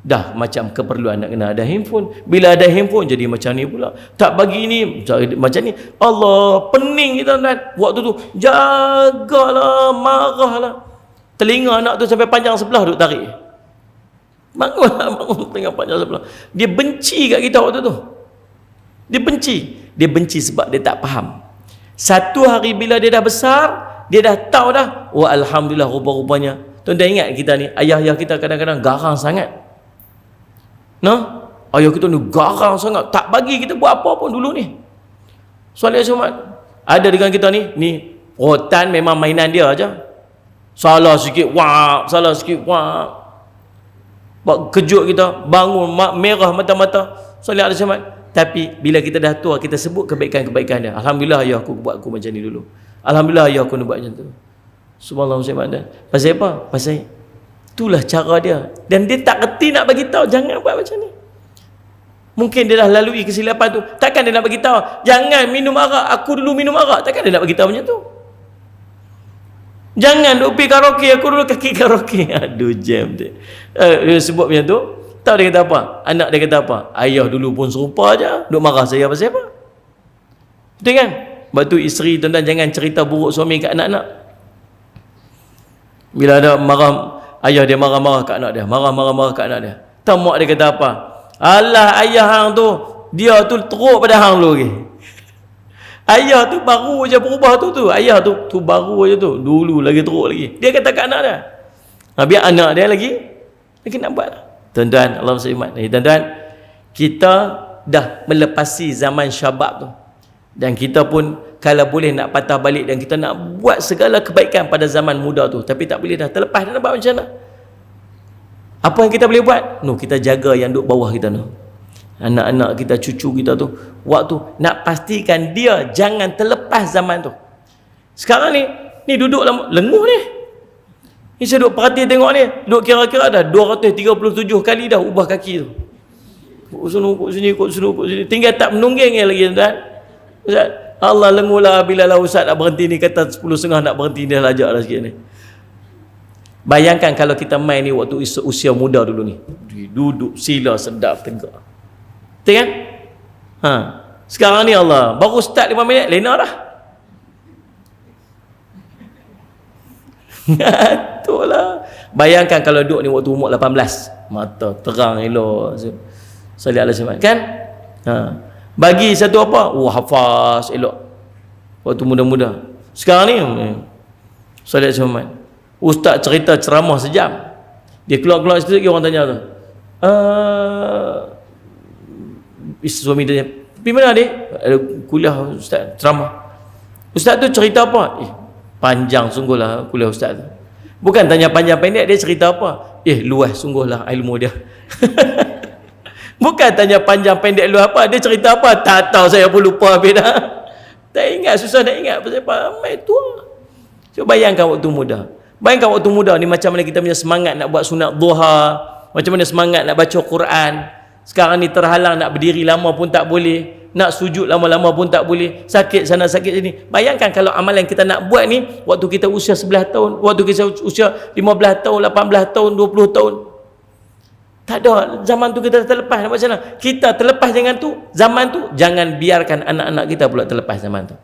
dah macam keperluan nak kena ada handphone. Bila ada handphone jadi macam ni pula. Tak bagi ni macam ni. Allah, pening kita, tuan-tuan. Waktu tu jagalah, marahlah. Telinga anak tu sampai panjang sebelah duk tarik. Bangunlah, bangun telinga panjang sebelah. Dia benci kat kita waktu tu. Dia benci sebab dia tak faham. Satu hari bila dia dah besar, dia dah tahu dah. Oh alhamdulillah, rupa-rupanya. Tuan-tuan ingat kita ni, ayah-ayah kita kadang-kadang garang sangat. Ayah kita ni garang sangat, tak bagi kita buat apa pun dulu ni. Soalan Jumaat. Ada dengan kita ni rotan memang mainan dia aja. Salah sikit, wah, salah sikit, wah. Buat kejut kita, bangun merah mata-mata. Soalan Jumaat. Tapi bila kita dah tua, kita sebut kebaikan-kebaikan dia. Alhamdulillah ayah aku buat aku macam ni dulu. Alhamdulillah ayah aku nak buat macam tu. Subhanallah Muslim. Pasal apa? Pasal itulah cara dia. Dan dia tak reti nak bagi tahu jangan buat macam ni. Mungkin dia dah lalui kesilapan tu. Takkan dia nak bagi tahu jangan minum arak, aku dulu minum arak. Takkan dia nak bagi tahu macam tu. Jangan duk pergi karaoke, aku dulu kaki karaoke. Aduh jam dia. Dia sebut macam tu. Tahu dia kata apa? Anak dia kata apa? Ayah dulu pun serupa aja. Duk marah saya pasal apa? Betul kan? Sebab tu isteri, tuan-tuan, jangan cerita buruk suami kat anak-anak. Bila ada marah, ayah dia marah-marah kat anak dia. Marah-marah kat anak dia. Tahu mak dia kata apa? Alah ayah hang tu, dia tu teruk pada hang dulu lagi. Ayah tu baru je berubah tu. Ayah tu baru je tu. Dulu lagi teruk lagi. Dia kata kat anak dia. Biar anak dia lagi nak buat. Tuan-tuan, Allah SWT. Tuan-tuan, kita dah melepasi zaman syabab tu. Dan kita pun kalau boleh nak patah balik dan kita nak buat segala kebaikan pada zaman muda tu. Tapi tak boleh dah, terlepas dah nak buat macam mana? Apa yang kita boleh buat? Kita jaga yang duduk bawah kita tu. Anak-anak kita, cucu kita tu. Waktu nak pastikan dia jangan terlepas zaman tu. Sekarang ni duduk lama, lenguh ni. Ni saya duduk perhati tengok ni. Duduk kira-kira dah 237 kali dah ubah kaki tu. Kok sini. Tinggal tak menungging lagi, tuan. Ustaz, Allah lengulah bila lah Ustaz nak berhenti ni, kata 10.30 nak berhenti, dia lajak dah sikit ni. Bayangkan kalau kita main ni waktu usia muda dulu ni. Duduk sila sedap tegak. Betul kan? Sekarang ni Allah, baru start 5 minit, lena dah. Itulah. Bayangkan kalau duduk ni waktu umur 18, mata terang elok. Salih alaihi wasallam kan? Bagi satu apa? Hafaz elok. Waktu muda-muda. Sekarang ni salih alaihi wasallam. Ustaz cerita ceramah sejam. Dia keluar-keluar situ lagi orang tanya tu. Suami dia, "Pergi mana dia?" "Ada kuliah Ustaz, ceramah." "Ustaz tu cerita apa?" Panjang sungguhlah kuliah Ustaz tu. Bukan tanya panjang pendek, dia cerita apa? Luas sungguhlah ilmu dia. Bukan tanya panjang pendek luas apa, dia cerita apa? Tak tahu, saya pun lupa habis dah. Tak ingat, susah nak ingat pasal ramai tua. So bayangkan waktu muda. Bayangkan waktu muda ni macam mana kita punya semangat nak buat sunat duha, macam mana semangat nak baca Quran. Sekarang ni terhalang, nak berdiri lama pun tak boleh. Nak sujud lama-lama pun tak boleh. Sakit sana, sakit sini. Bayangkan kalau amalan kita nak buat ni waktu kita usia 11 tahun, waktu kita usia 15 tahun, 18 tahun, 20 tahun. Tak ada, zaman tu kita terlepas. Nak buat macam mana? Kita terlepas dengan tu, zaman tu, jangan biarkan anak-anak kita pula terlepas zaman tu.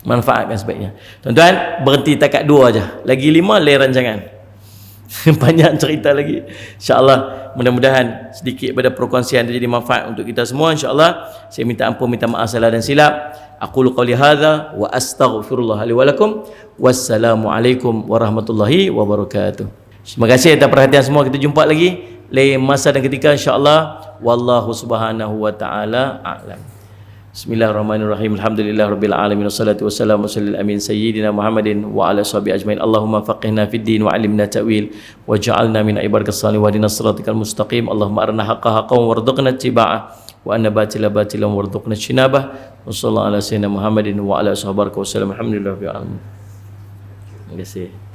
Manfaatkan sebaiknya. Tuan-tuan, berhenti takat 2 aja. Lagi 5 lain rancangan. Banyak cerita lagi. InsyaAllah, mudah-mudahan sedikit pada perkongsian itu jadi manfaat untuk kita semua. InsyaAllah, saya minta ampun, minta maaf salah dan silap. Aqulu qawli hadza wa astaghfirullah li wa lakum. Wassalamualaikum warahmatullahi wabarakatuh. Terima kasih atas perhatian semua. Kita jumpa lagi lain masa dan ketika, insya-Allah. Wallahu subhanahu wa ta'ala a'lam. Bismillahirrahmanirrahim. Alhamdulillahirabbil alamin wassalatu wassalamu ala amin sayyidina Muhammadin wa ala sahbihi ajmain. Allahumma faqihna fid din wa 'allimna ta'wil waj'alna min ibadikas salihin wa hdinas siratal mustaqim. Allahumma arina haqqan haqqan warzuqna ittiba'ah wa anna batila batilan warzuqna ijtinabah. Wa sallallahu ala sayyidina Muhammadin wa ala sahbihi wasallam. Alhamdulillahirabbil alamin. Terima kasih.